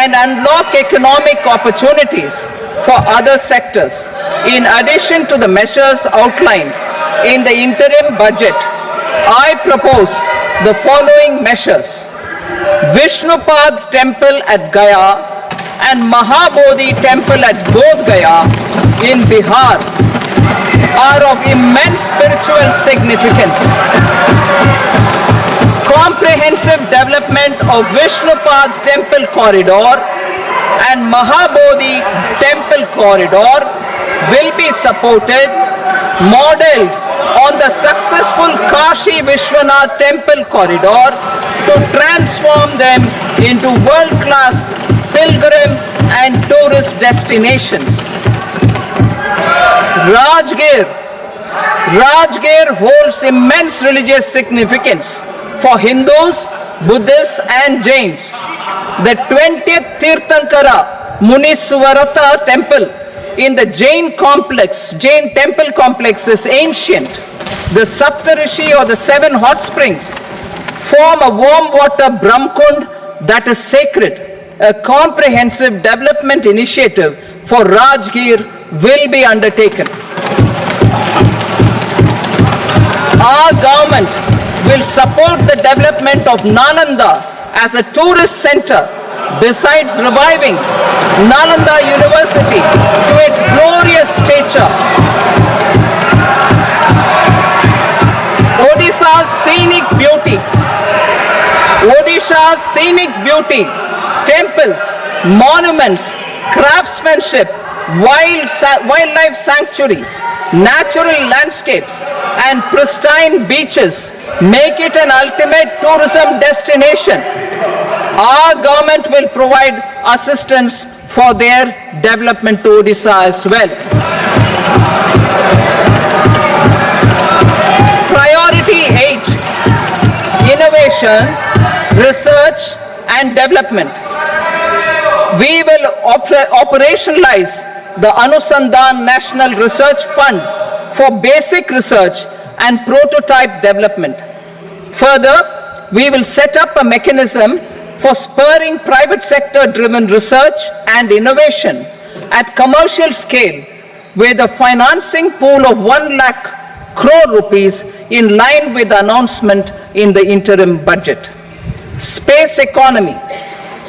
and unlock economic opportunities for other sectors. In addition to the measures outlined in the interim budget, I propose the following measures. Vishnupad Temple at Gaya and Mahabodhi Temple at Bodh Gaya in Bihar are of immense spiritual significance. Comprehensive development of Vishnupad Temple Corridor and Mahabodhi Temple Corridor will be supported, modeled on the successful Kashi Vishwanath Temple Corridor to transform them into world-class pilgrim and tourist destinations. Rajgir holds immense religious significance for Hindus, Buddhists and Jains. The 20th Tirthankara Muniswarata Temple in the Jain temple complex is ancient. The Saptarishi or the 7 hot springs form a warm water Brahmkund that is sacred. A comprehensive development initiative for Rajgir will be undertaken. Our government will support the development of Nalanda as a tourist center, besides reviving Nalanda University to its glorious stature. Odisha's scenic beauty, temples, monuments, craftsmanship, wildlife sanctuaries, natural landscapes, and pristine beaches make it an ultimate tourism destination. Our government will provide assistance for their development to Odisha as well. Priority 8, innovation, research and development. We will operationalize the Anusandhan National Research Fund for basic research and prototype development. Further, we will set up a mechanism for spurring private sector driven research and innovation at commercial scale with a financing pool of 1 lakh crore rupees in line with the announcement in the interim budget. Space economy.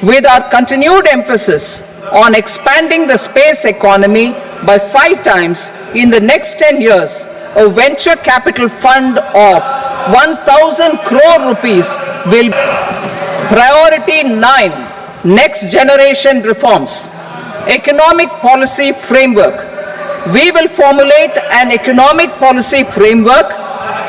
With our continued emphasis on expanding the space economy by 5 times in the next 10 years, a venture capital fund of 1,000 crore rupees will. Priority 9, next generation reforms. Economic policy framework. We will formulate an economic policy framework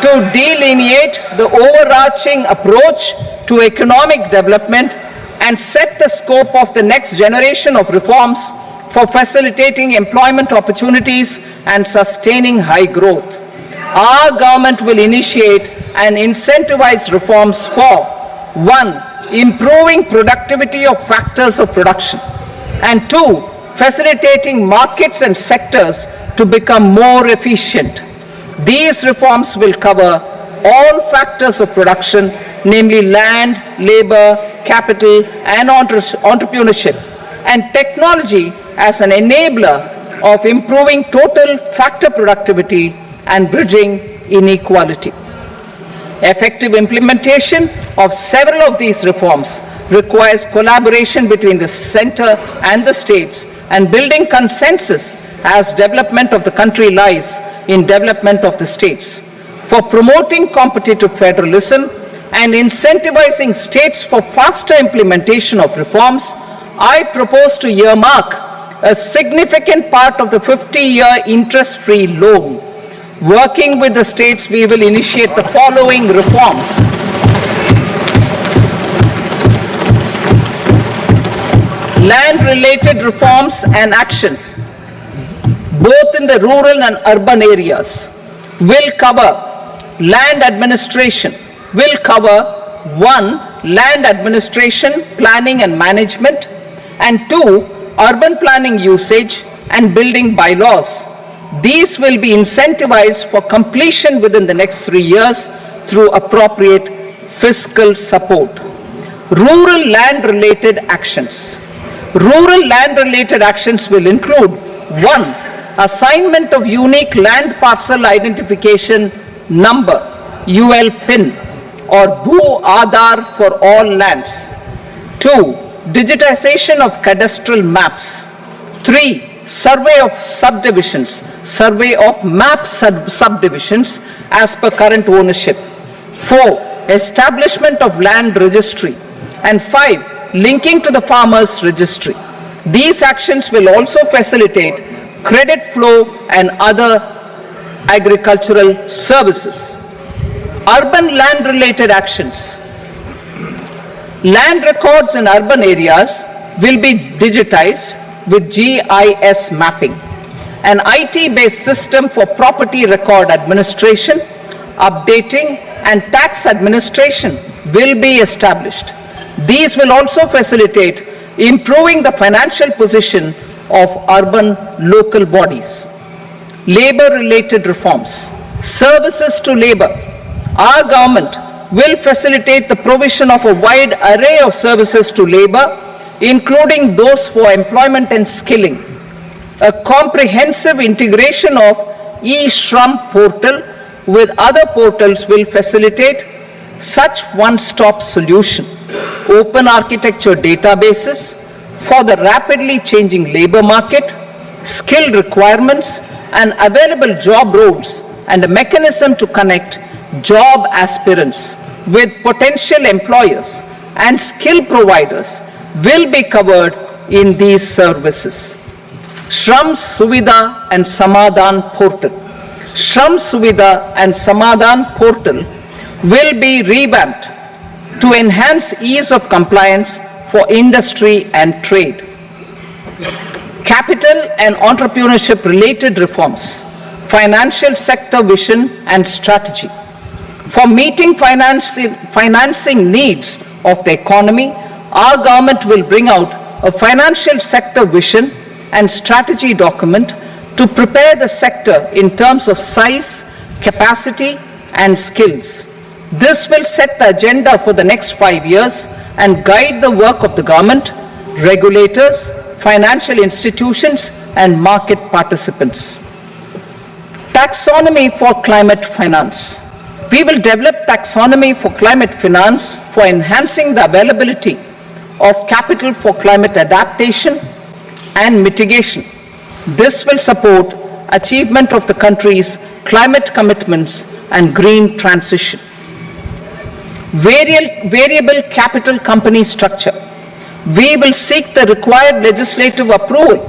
to delineate the overarching approach to economic development and set the scope of the next generation of reforms for facilitating employment opportunities and sustaining high growth. Our government will initiate and incentivize reforms for 1. Improving productivity of factors of production, and 2. Facilitating markets and sectors to become more efficient. These reforms will cover all factors of production, namely land, labor, capital, and entrepreneurship, and technology as an enabler of improving total factor productivity and bridging inequality. Effective implementation of several of these reforms requires collaboration between the center and the states and building consensus as development of the country lies in development of the states. For promoting competitive federalism and incentivizing states for faster implementation of reforms, I propose to earmark a significant part of the 50-year interest-free loan. Working with the states, we will initiate the following reforms. Land-related reforms and actions, both in the rural and urban areas, will cover land administration, will cover 1. Land administration, planning and management, and 2. Urban planning usage and building bylaws. These will be incentivized for completion within the next 3 years through appropriate fiscal support. Rural land-related actions. Rural land-related actions will include 1. Assignment of unique land parcel identification number, UL PIN, or Bhu Aadhaar for all lands. 2. Digitization of cadastral maps. 3. Survey of subdivisions, survey of map subdivisions as per current ownership. 4. Establishment of land registry. And 5. Linking to the farmers registry. These actions will also facilitate credit flow and other agricultural services. Urban land related actions. Land records in urban areas will be digitized with GIS mapping. An IT-based system for property record administration, updating, and tax administration will be established. These will also facilitate improving the financial position of urban local bodies. Labor-related reforms. Services to labor. Our government will facilitate the provision of a wide array of services to labor, including those for employment and skilling. A comprehensive integration of e-Shram portal with other portals will facilitate such one-stop solution. Open architecture databases for the rapidly changing labor market, skill requirements, and available job roles, and a mechanism to connect job aspirants with potential employers and skill providers will be covered in these services. Shram Suvidha and Samadhan portal. Shram Suvidha and Samadhan portal will be revamped to enhance ease of compliance for industry and trade. Capital and entrepreneurship related reforms. Financial sector vision and strategy. For meeting financing needs of the economy, our government will bring out a financial sector vision and strategy document to prepare the sector in terms of size, capacity, and skills. This will set the agenda for the next 5 years and guide the work of the government, regulators, financial institutions, and market participants. Taxonomy for climate finance. We will develop taxonomy for climate finance for enhancing the availability of capital for climate adaptation and mitigation. This will support achievement of the country's climate commitments and green transition. Variable capital company structure. We will seek the required legislative approval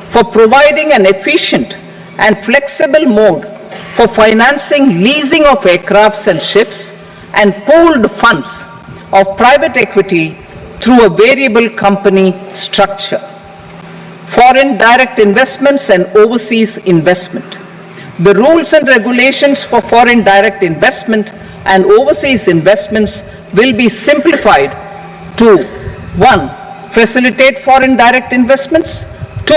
for providing an efficient and flexible mode for financing leasing of aircrafts and ships and pooled funds of private equity through a variable company structure. Foreign direct investments and overseas investment. The rules and regulations for foreign direct investment and overseas investments will be simplified to 1. Facilitate foreign direct investments, 2.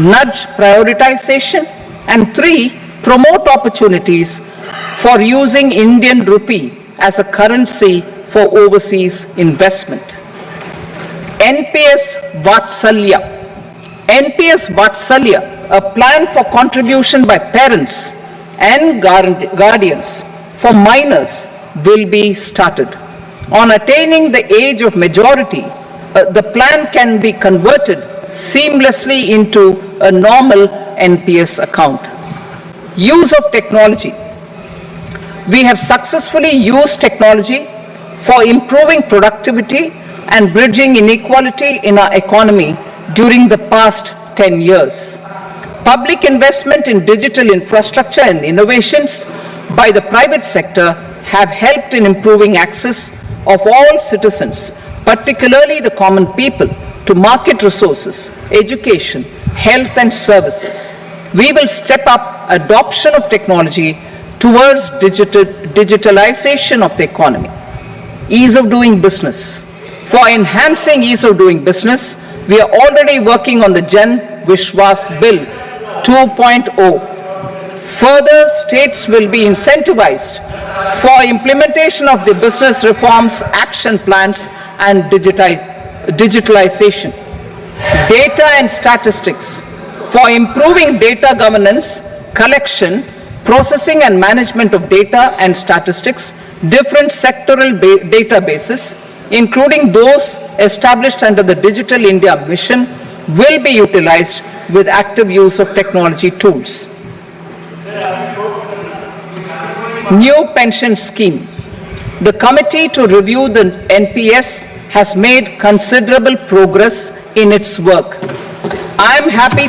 Nudge prioritization, and 3. Promote opportunities for using Indian rupee as a currency for overseas investment. NPS Vatsalya. NPS Vatsalya, a plan for contribution by parents and guardians for minors will be started. On attaining the age of majority, the plan can be converted seamlessly into a normal NPS account. Use of technology. We have successfully used technology for improving productivity and bridging inequality in our economy during the past 10 years. Public investment in digital infrastructure and innovations by the private sector have helped in improving access of all citizens, particularly the common people, to market resources, education, health and services. We will step up adoption of technology towards digitalization of the economy. Ease of doing business. For enhancing ease of doing business, we are already working on the Jan Vishwas Bill 2.0. Further, states will be incentivized for implementation of the business reforms, action plans and digitalization. Data and statistics. For improving data governance, collection, processing and management of data and statistics, different sectoral databases, including those established under the Digital India Mission, will be utilized with active use of technology tools. New pension scheme. The committee to review the NPS has made considerable progress in its work. I am happy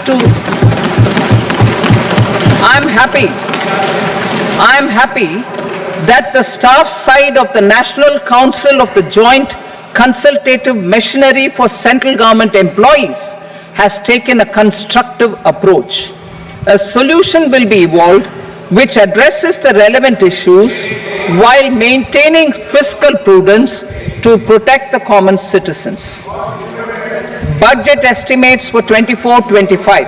that the staff side of the National Council of the Joint Consultative Machinery for Central Government Employees has taken a constructive approach. A solution will be evolved which addresses the relevant issues while maintaining fiscal prudence to protect the common citizens. Budget estimates for 24-25.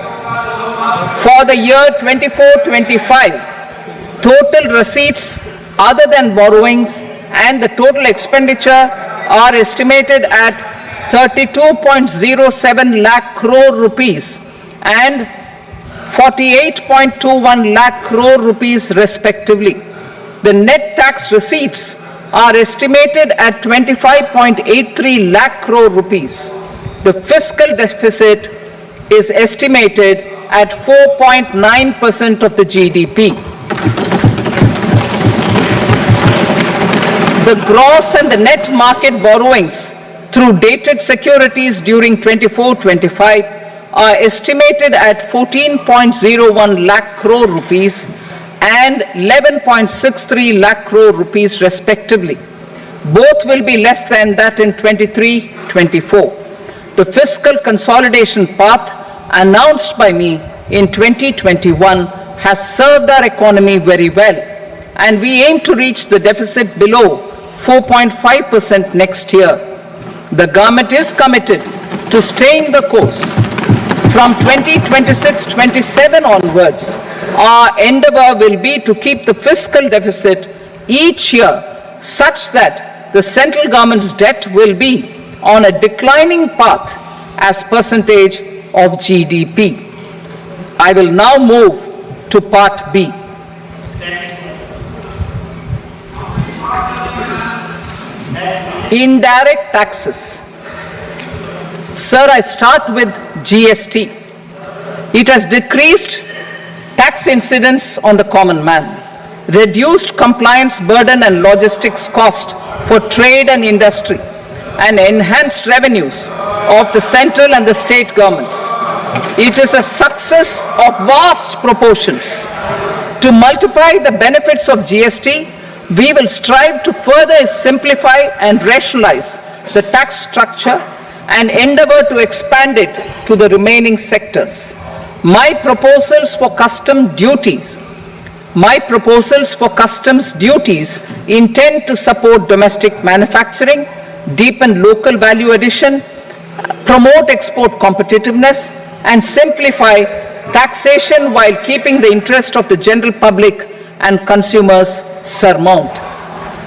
For the year 24-25, total receipts other than borrowings and the total expenditure are estimated at 32.07 lakh crore rupees and 48.21 lakh crore rupees respectively. The net tax receipts are estimated at 25.83 lakh crore rupees. The fiscal deficit is estimated at 4.9% of the GDP. The gross and the net market borrowings through dated securities during 24-25 are estimated at 14.01 lakh crore rupees and 11.63 lakh crore rupees respectively. Both will be less than that in 23-24. The fiscal consolidation path announced by me in 2021 has served our economy very well, and we aim to reach the deficit below 4.5% next year. The government is committed to staying the course. From 2026-27 onwards, our endeavor will be to keep the fiscal deficit each year such that the central government's debt will be on a declining path as percentage of GDP. I will now move to Part B. Indirect taxes. Sir, I start with GST. It has decreased tax incidence on the common man, reduced compliance burden and logistics cost for trade and industry, and enhanced revenues of the central and the state governments. It is a success of vast proportions. To multiply the benefits of GST, we will strive to further simplify and rationalize the tax structure and endeavor to expand it to the remaining sectors. My proposals for customs duties intend to support domestic manufacturing, deepen local value addition, promote export competitiveness, and simplify taxation while keeping the interest of the general public and consumers surmount.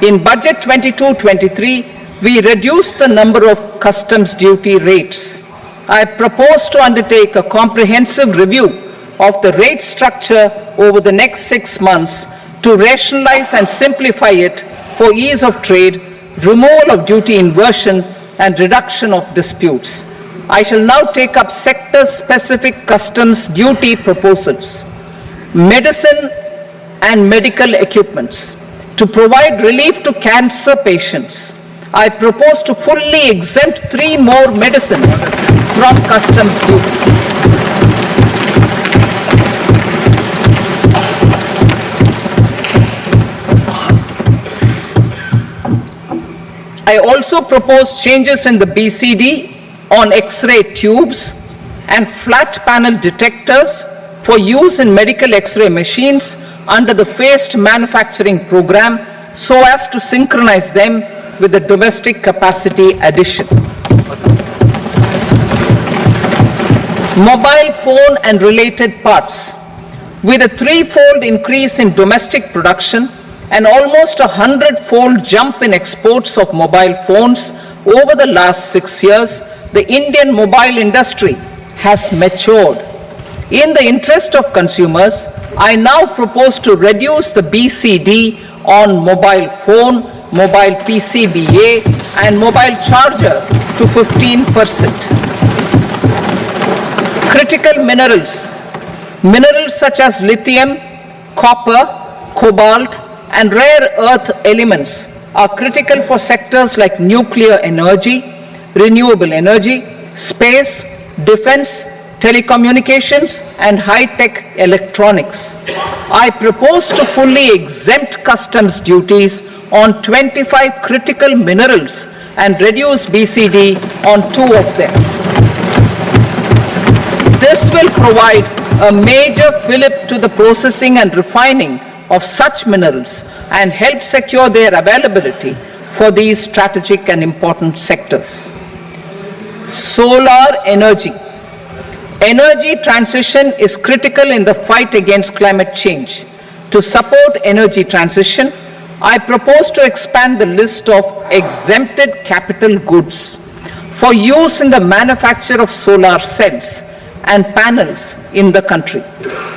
In Budget 22-23, we reduced the number of customs duty rates. I propose to undertake a comprehensive review of the rate structure over the next 6 months to rationalize and simplify it for ease of trade, removal of duty inversion, and reduction of disputes. I shall now take up sector-specific customs duty proposals. Medicine and medical equipments. To provide relief to cancer patients, I propose to fully exempt 3 more medicines from customs duties. I also propose changes in the BCD on X-ray tubes and flat panel detectors for use in medical X-ray machines under the phased manufacturing program so as to synchronize them with the domestic capacity addition. Mobile phone and related parts. With a 3-fold increase in domestic production and almost a 100-fold jump in exports of mobile phones over the last 6 years, the Indian mobile industry has matured. In the interest of consumers, I now propose to reduce the BCD on mobile phone, mobile PCBA, and mobile charger to 15%. Critical minerals. Minerals such as lithium, copper, cobalt, and rare earth elements are critical for sectors like nuclear energy, renewable energy, space, defense, telecommunications, and high-tech electronics. I propose to fully exempt customs duties on 25 critical minerals and reduce BCD on 2 of them. This will provide a major fillip to the processing and refining of such minerals and help secure their availability for these strategic and important sectors. Solar energy. Energy transition is critical in the fight against climate change. To support energy transition, I propose to expand the list of exempted capital goods for use in the manufacture of solar cells and panels in the country.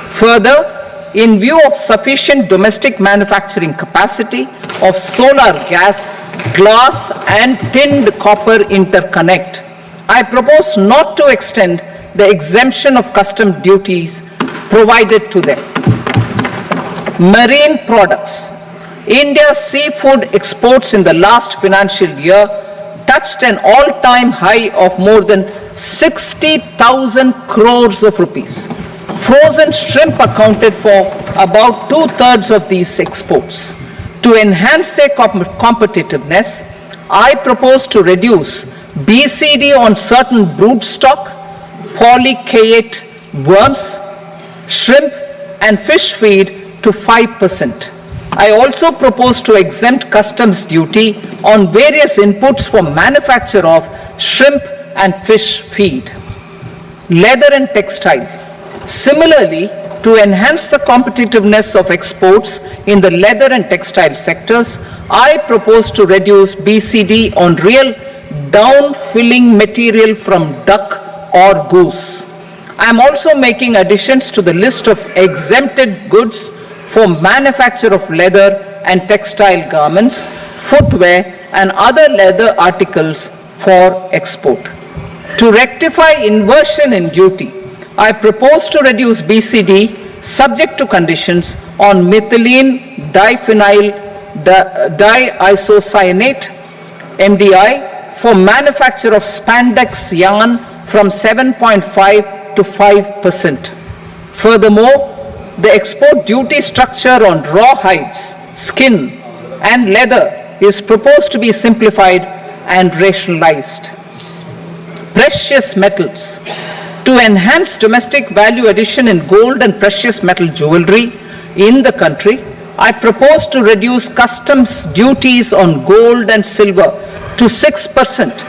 Further, in view of sufficient domestic manufacturing capacity of solar gas, glass, and tinned copper interconnect, I propose not to extend the exemption of custom duties provided to them. Marine products. India's seafood exports in the last financial year touched an all-time high of more than 60,000 crores of rupees. Frozen shrimp accounted for about 2/3 of these exports. To enhance their competitiveness, I propose to reduce BCD on certain broodstock, polychaete worms, shrimp, and fish feed to 5%. I also propose to exempt customs duty on various inputs for manufacture of shrimp and fish feed. Leather and textile. Similarly, to enhance the competitiveness of exports in the leather and textile sectors, I propose to reduce BCD on real down-filling material from duck or goose. I am also making additions to the list of exempted goods for manufacture of leather and textile garments, footwear, and other leather articles for export. To rectify inversion in duty, I propose to reduce BCD subject to conditions on methylene diphenyl diisocyanate MDI for manufacture of spandex yarn from 7.5 to 5%. Furthermore, the export duty structure on raw hides, skin, and leather is proposed to be simplified and rationalized. Precious metals. To enhance domestic value addition in gold and precious metal jewelry in the country, I propose to reduce customs duties on gold and silver to 6%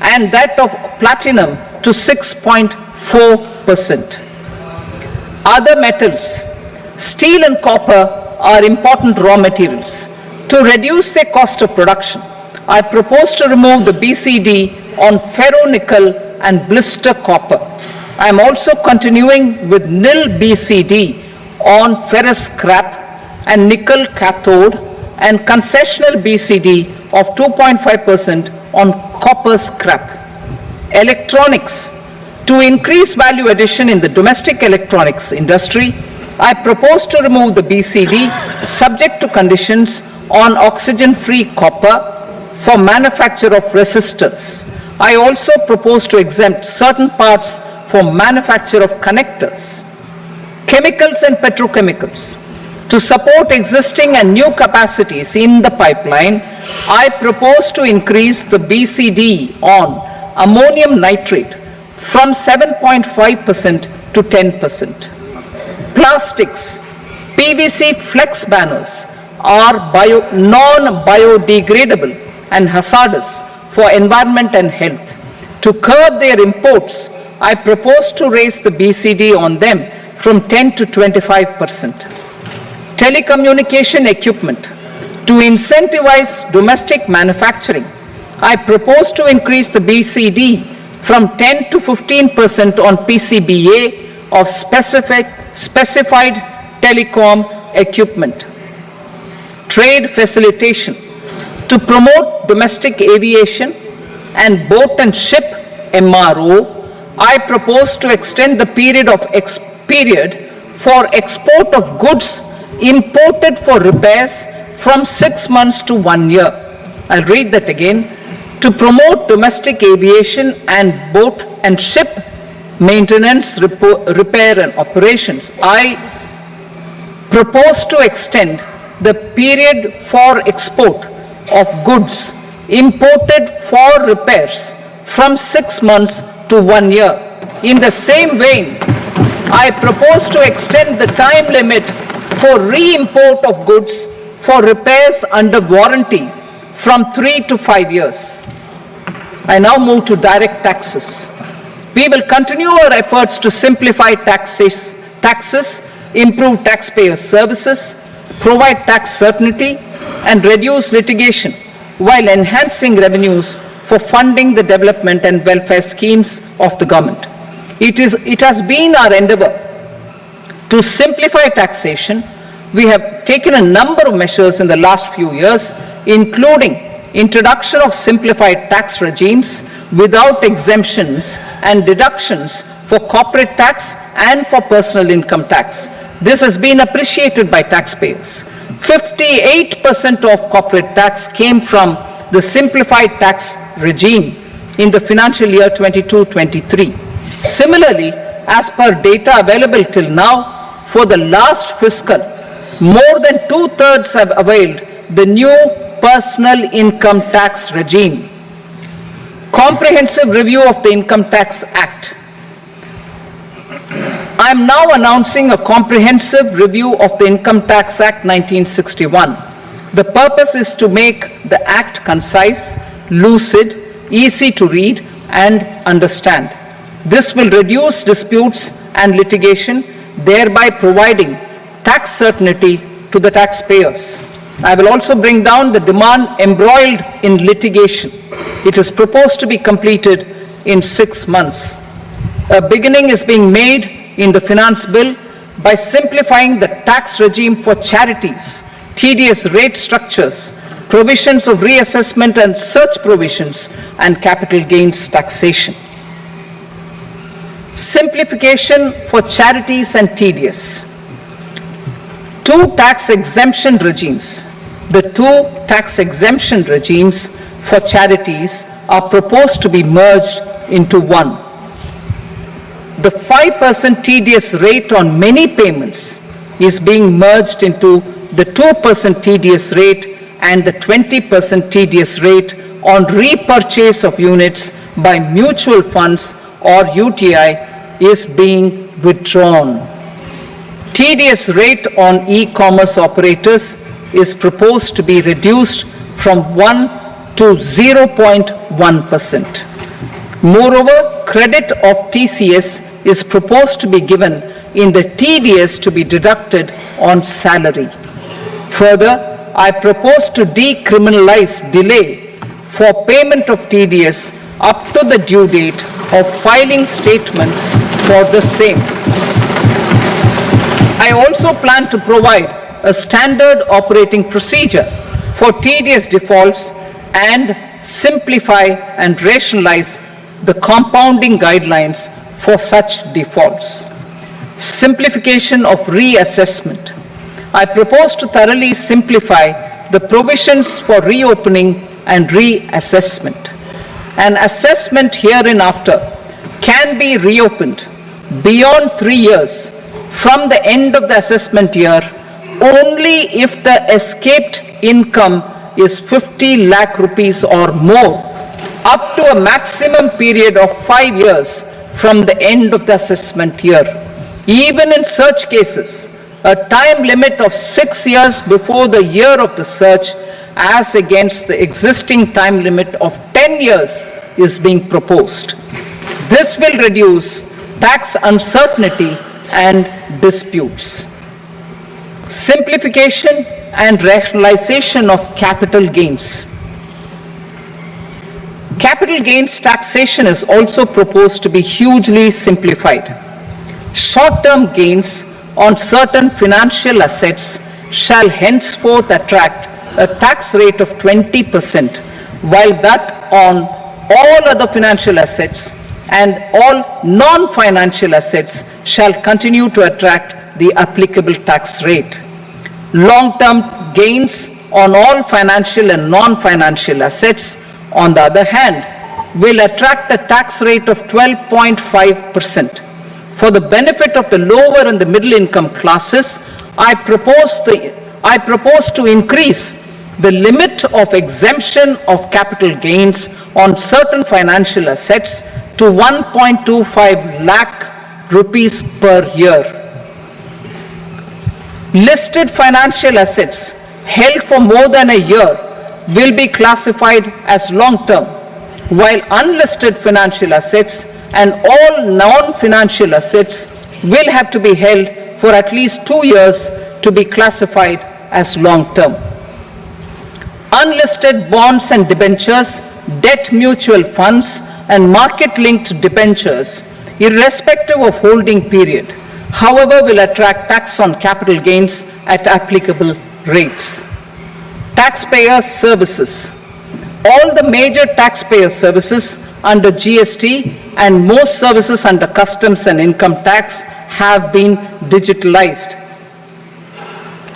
and that of platinum to 6.4%. Other metals. Steel and copper are important raw materials. To reduce their cost of production, I propose to remove the BCD on ferronickel and blister copper. I am also continuing with nil BCD on ferrous scrap and nickel cathode and concessional BCD of 2.5% on copper scrap. Electronics. To increase value addition in the domestic electronics industry, I propose to remove the BCD subject to conditions on oxygen-free copper for manufacture of resistors. I also propose to exempt certain parts for manufacture of connectors. Chemicals and petrochemicals. To support existing and new capacities in the pipeline, I propose to increase the BCD on ammonium nitrate from 7.5% to 10%. Plastics. PVC flex banners are non-biodegradable and hazardous for environment and health. To curb their imports, I propose to raise the BCD on them from 10 to 25%. Telecommunication equipment. To incentivize domestic manufacturing, I propose to increase the BCD from 10 to 15% on PCBA of specified telecom equipment. Trade facilitation. To promote domestic aviation and boat and ship MRO, I propose to extend the period for export of goods imported for repairs from 6 months to 1 year. I'll read that again. To promote domestic aviation and boat and ship maintenance, repair and operations, I propose to extend the period for export of goods imported for repairs from 6 months to 1 year. In the same vein, I propose to extend the time limit for re-import of goods for repairs under warranty from 3 to 5 years. I now move to direct taxes. We will continue our efforts to simplify taxes, improve taxpayer services, provide tax certainty, and reduce litigation while enhancing revenues for funding the development and welfare schemes of the government. It has been our endeavor to simplify taxation. We have taken a number of measures in the last few years, including introduction of simplified tax regimes without exemptions and deductions for corporate tax and for personal income tax. This has been appreciated by taxpayers. 58% of corporate tax came from the simplified tax regime in the financial year 22-23. Similarly, as per data available till now, for the last fiscal, more than 2/3 have availed the new personal income tax regime. Comprehensive review of the Income Tax Act. I am now announcing a comprehensive review of the Income Tax Act 1961. The purpose is to make the Act concise, lucid, easy to read and understand. This will reduce disputes and litigation, thereby providing tax certainty to the taxpayers. I will also bring down the demand embroiled in litigation. It is proposed to be completed in 6 months. A beginning is being made in the finance bill by simplifying the tax regime for charities, tedious rate structures, provisions of reassessment and such provisions, and capital gains taxation. Simplification for charities and tedious. Two tax exemption regimes. The two tax exemption regimes for charities are proposed to be merged into one. The 5% tedious rate on many payments is being merged into the 2% tedious rate, and the 20% tedious rate on repurchase of units by mutual funds or UTI is being withdrawn. Tedious rate on e-commerce operators is proposed to be reduced from 1 to 0.1%. Moreover, credit of TCS is proposed to be given in the TDS to be deducted on salary. Further, I propose to decriminalize delay for payment of TDS up to the due date of filing statement for the same. I also plan to provide a standard operating procedure for tedious defaults and simplify and rationalize the compounding guidelines for such defaults. Simplification of reassessment. I propose to thoroughly simplify the provisions for reopening and reassessment. An assessment hereinafter can be reopened beyond 3 years from the end of the assessment year only if the escaped income is 50 lakh rupees or more, up to a maximum period of 5 years from the end of the assessment year. Even in such cases, a time limit of 6 years before the year of the search, as against the existing time limit of 10 years, is being proposed. This will reduce tax uncertainty and disputes. Simplification and rationalization of capital gains. Capital gains taxation is also proposed to be hugely simplified. Short-term gains on certain financial assets shall henceforth attract a tax rate of 20%, while that on all other financial assets and all non-financial assets shall continue to attract the applicable tax rate. Long-term gains on all financial and non-financial assets, on the other hand, will attract a tax rate of 12.5%. For the benefit of the lower and the middle income classes, I propose to increase the limit of exemption of capital gains on certain financial assets to 1.25 lakh rupees per year. Listed financial assets held for more than a year will be classified as long-term, while unlisted financial assets and all non-financial assets will have to be held for at least 2 years to be classified as long-term. Unlisted bonds and debentures, debt mutual funds, and market-linked debentures, irrespective of holding period, however, will attract tax on capital gains at applicable rates. Taxpayer services. All the major taxpayer services under GST and most services under customs and income tax have been digitalized.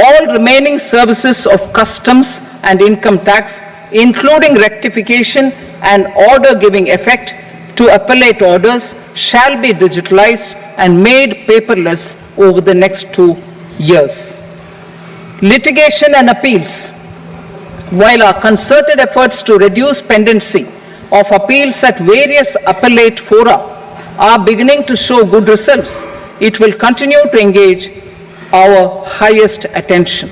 All remaining services of customs and income tax, including rectification and order giving effect to appellate orders, shall be digitalized and made paperless over the next 2 years. Litigation and appeals. While our concerted efforts to reduce pendency of appeals at various appellate fora are beginning to show good results, it will continue to engage our highest attention.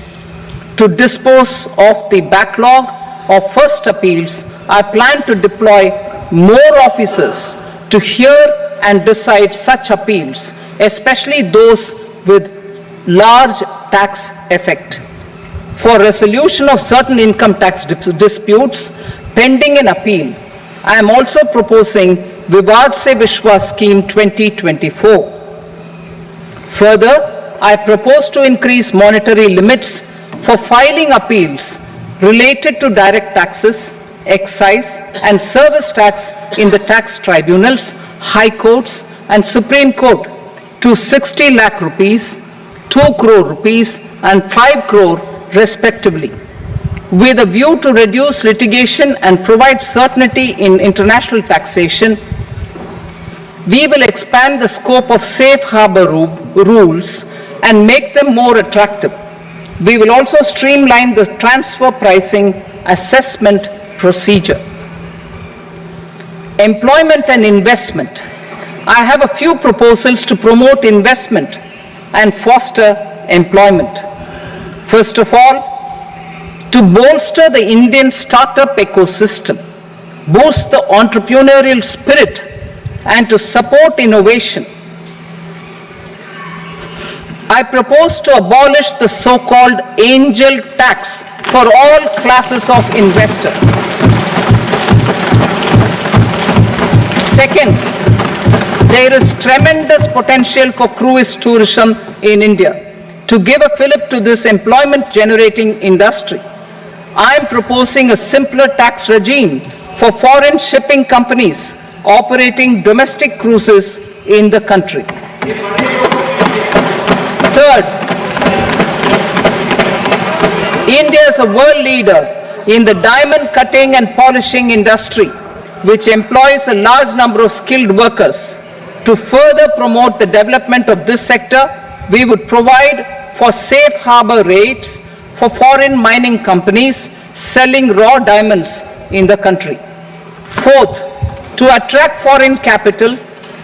To dispose of the backlog of first appeals, I plan to deploy more officers to hear and decide such appeals, especially those with large tax effect. For resolution of certain income tax disputes pending in appeal, I am also proposing Vivad Se Vishwas Scheme 2024. Further, I propose to increase monetary limits for filing appeals related to direct taxes, excise, and service tax in the tax tribunals, high courts, and Supreme Court to 60 lakh rupees, 2 crore rupees, and 5 crore respectively, with a view to reduce litigation and provide certainty in international taxation. We will expand the scope of safe harbor rules and make them more attractive. We will also streamline the transfer pricing assessment procedure. Employment and investment. I have a few proposals to promote investment and foster employment. First of all, to bolster the Indian startup ecosystem, boost the entrepreneurial spirit, and to support innovation, I propose to abolish the so-called angel tax for all classes of investors. Second, There is tremendous potential for cruise tourism in India. To give a fillip to this employment-generating industry, I am proposing a simpler tax regime for foreign shipping companies operating domestic cruises in the country. Third, India is a world leader in the diamond cutting and polishing industry, which employs a large number of skilled workers. To further promote the development of this sector, we would provide for safe harbor rates for foreign mining companies selling raw diamonds in the country. Fourth, to attract foreign capital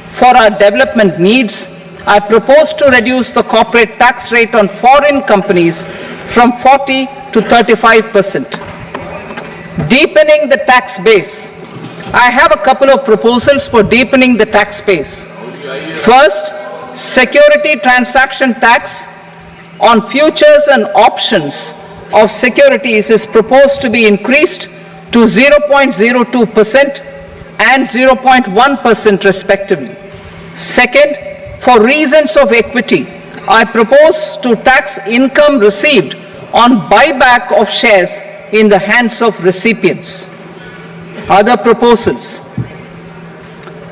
for our development needs, I propose to reduce the corporate tax rate on foreign companies from 40 to 35%. Deepening the tax base. I have a couple of proposals for deepening the tax base. First, security transaction tax on futures and options of securities is proposed to be increased to 0.02% and 0.1% respectively. Second, for reasons of equity, I propose to tax income received on buyback of shares in the hands of recipients. Other proposals: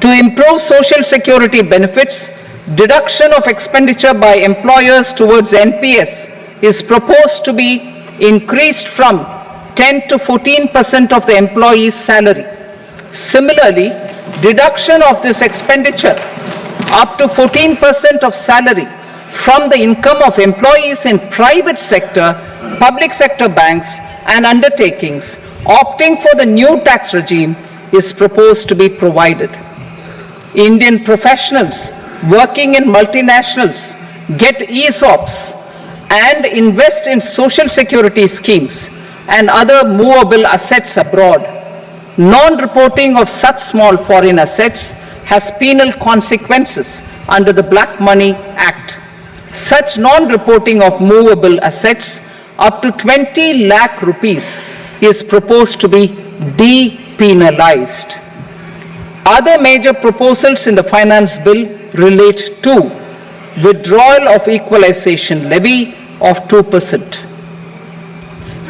to improve social security benefits, deduction of expenditure by employers towards NPS is proposed to be increased from 10 to 14% of the employee's salary. Similarly, deduction of this expenditure up to 14% of salary from the income of employees in private sector, public sector banks and undertakings opting for the new tax regime is proposed to be provided. Indian professionals working in multinationals get ESOPs and invest in social security schemes and other movable assets abroad. Non-reporting of such small foreign assets has penal consequences under the Black Money Act. Such non-reporting of movable assets up to 20 lakh rupees is proposed to be depenalized. Other major proposals in the finance bill relate to withdrawal of equalization levy of 2%,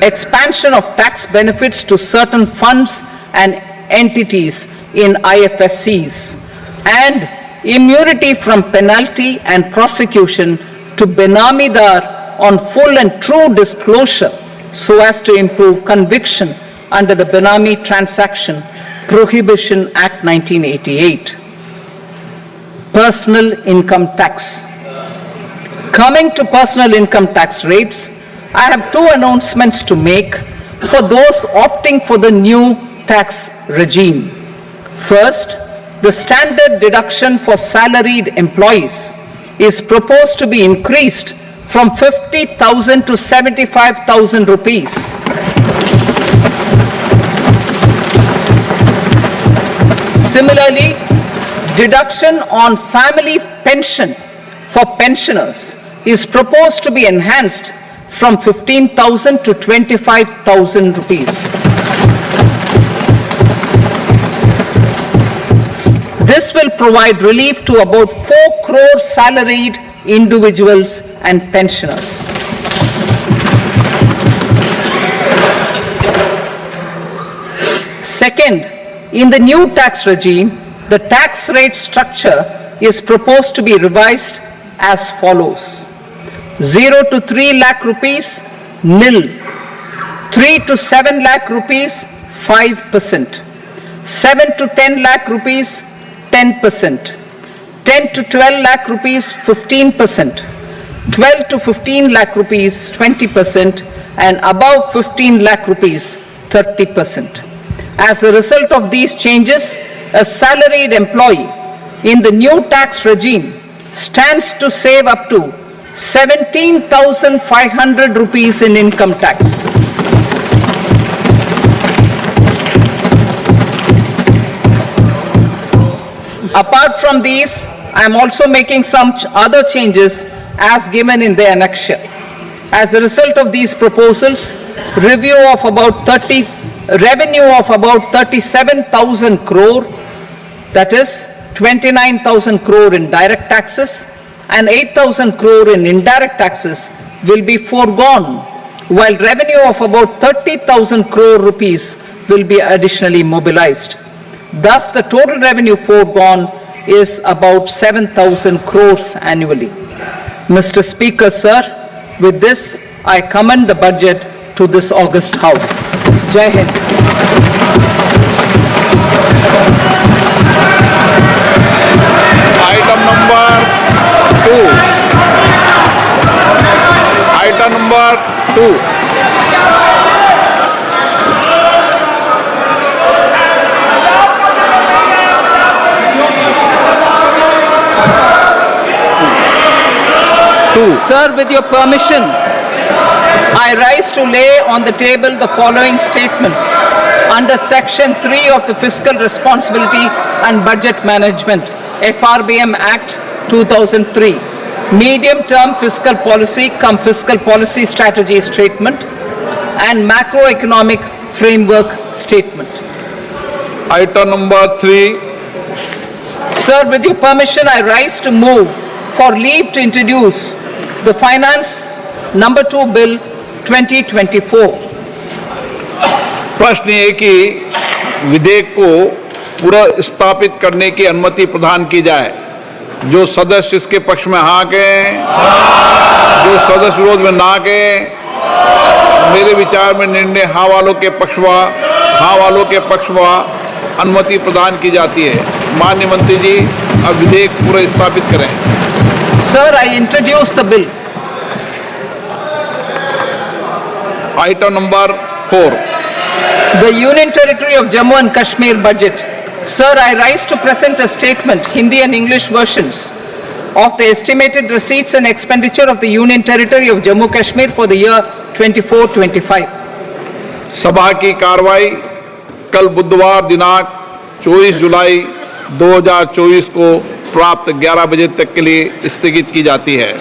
expansion of tax benefits to certain funds and entities in IFSCs, and immunity from penalty and prosecution to Benamidar on full and true disclosure so as to improve conviction under the Benami Transaction Prohibition Act 1988. Personal income tax. Coming to personal income tax rates, I have two announcements to make for those opting for the new tax regime. First, the standard deduction for salaried employees is proposed to be increased from 50,000 to 75,000 rupees. Similarly, deduction on family pension for pensioners is proposed to be enhanced from 15,000 to 25,000 rupees. This will provide relief to about 4 crore salaried individuals and pensioners. Second, in the new tax regime, the tax rate structure is proposed to be revised as follows: 0 to 3 lakh rupees, nil; 3 to 7 lakh rupees, 5%; 7 to 10 lakh rupees, 10%; 10 to 12 lakh rupees, 15%; 12 to 15 lakh rupees, 20%; and above 15 lakh rupees, 30%. As a result of these changes, a salaried employee in the new tax regime stands to save up to 17,500 rupees in income tax. Apart from these, I am also making some other changes as given in the annexure. As a result of these proposals, revenue of about 37,000 crore, that is 29,000 crore in direct taxes and 8,000 crore in indirect taxes will be foregone, while revenue of about 30,000 crore rupees will be additionally mobilized. Thus, the total revenue foregone is about 7,000 crores annually. Mr. Speaker, sir, with this, I commend the budget to this august House. Jai Hind. Item number 2. Item number 2. Sir, with your permission, I rise to lay on the table the following statements under Section 3 of the Fiscal Responsibility and Budget Management, FRBM Act 2003, Medium-Term Fiscal Policy cum Fiscal Policy Strategy Statement and Macroeconomic Framework Statement. Item number 3. Sir, with your permission, I rise to move for leave to introduce the Finance Number 2 Bill 2024. प्रश्न ये कि विधेयक को पुनर्स्थापित करने की अनुमति प्रदान की जाए। जो सदस्य इसके पक्ष में हाँ कहें, जो सदस्य विरोध में ना कहें। मेरे विचार में निर्णय हाँ वालों के पक्ष में अनुमति प्रदान की जाती है। माननीय मंत्री जी, अब विधेयक पुनर्स्थापित करें। Sir, I introduce the bill. Item number 4. The Union Territory of Jammu and Kashmir budget. Sir, I rise to present a statement, Hindi and English versions, of the estimated receipts and expenditure of the Union Territory of Jammu Kashmir for the year 24-25. सभा की कार्रवाई कल बुधवार दिनांक 24 जुलाई 2024 को प्राप्त 11 बजे तक के लिए स्थगित की जाती है।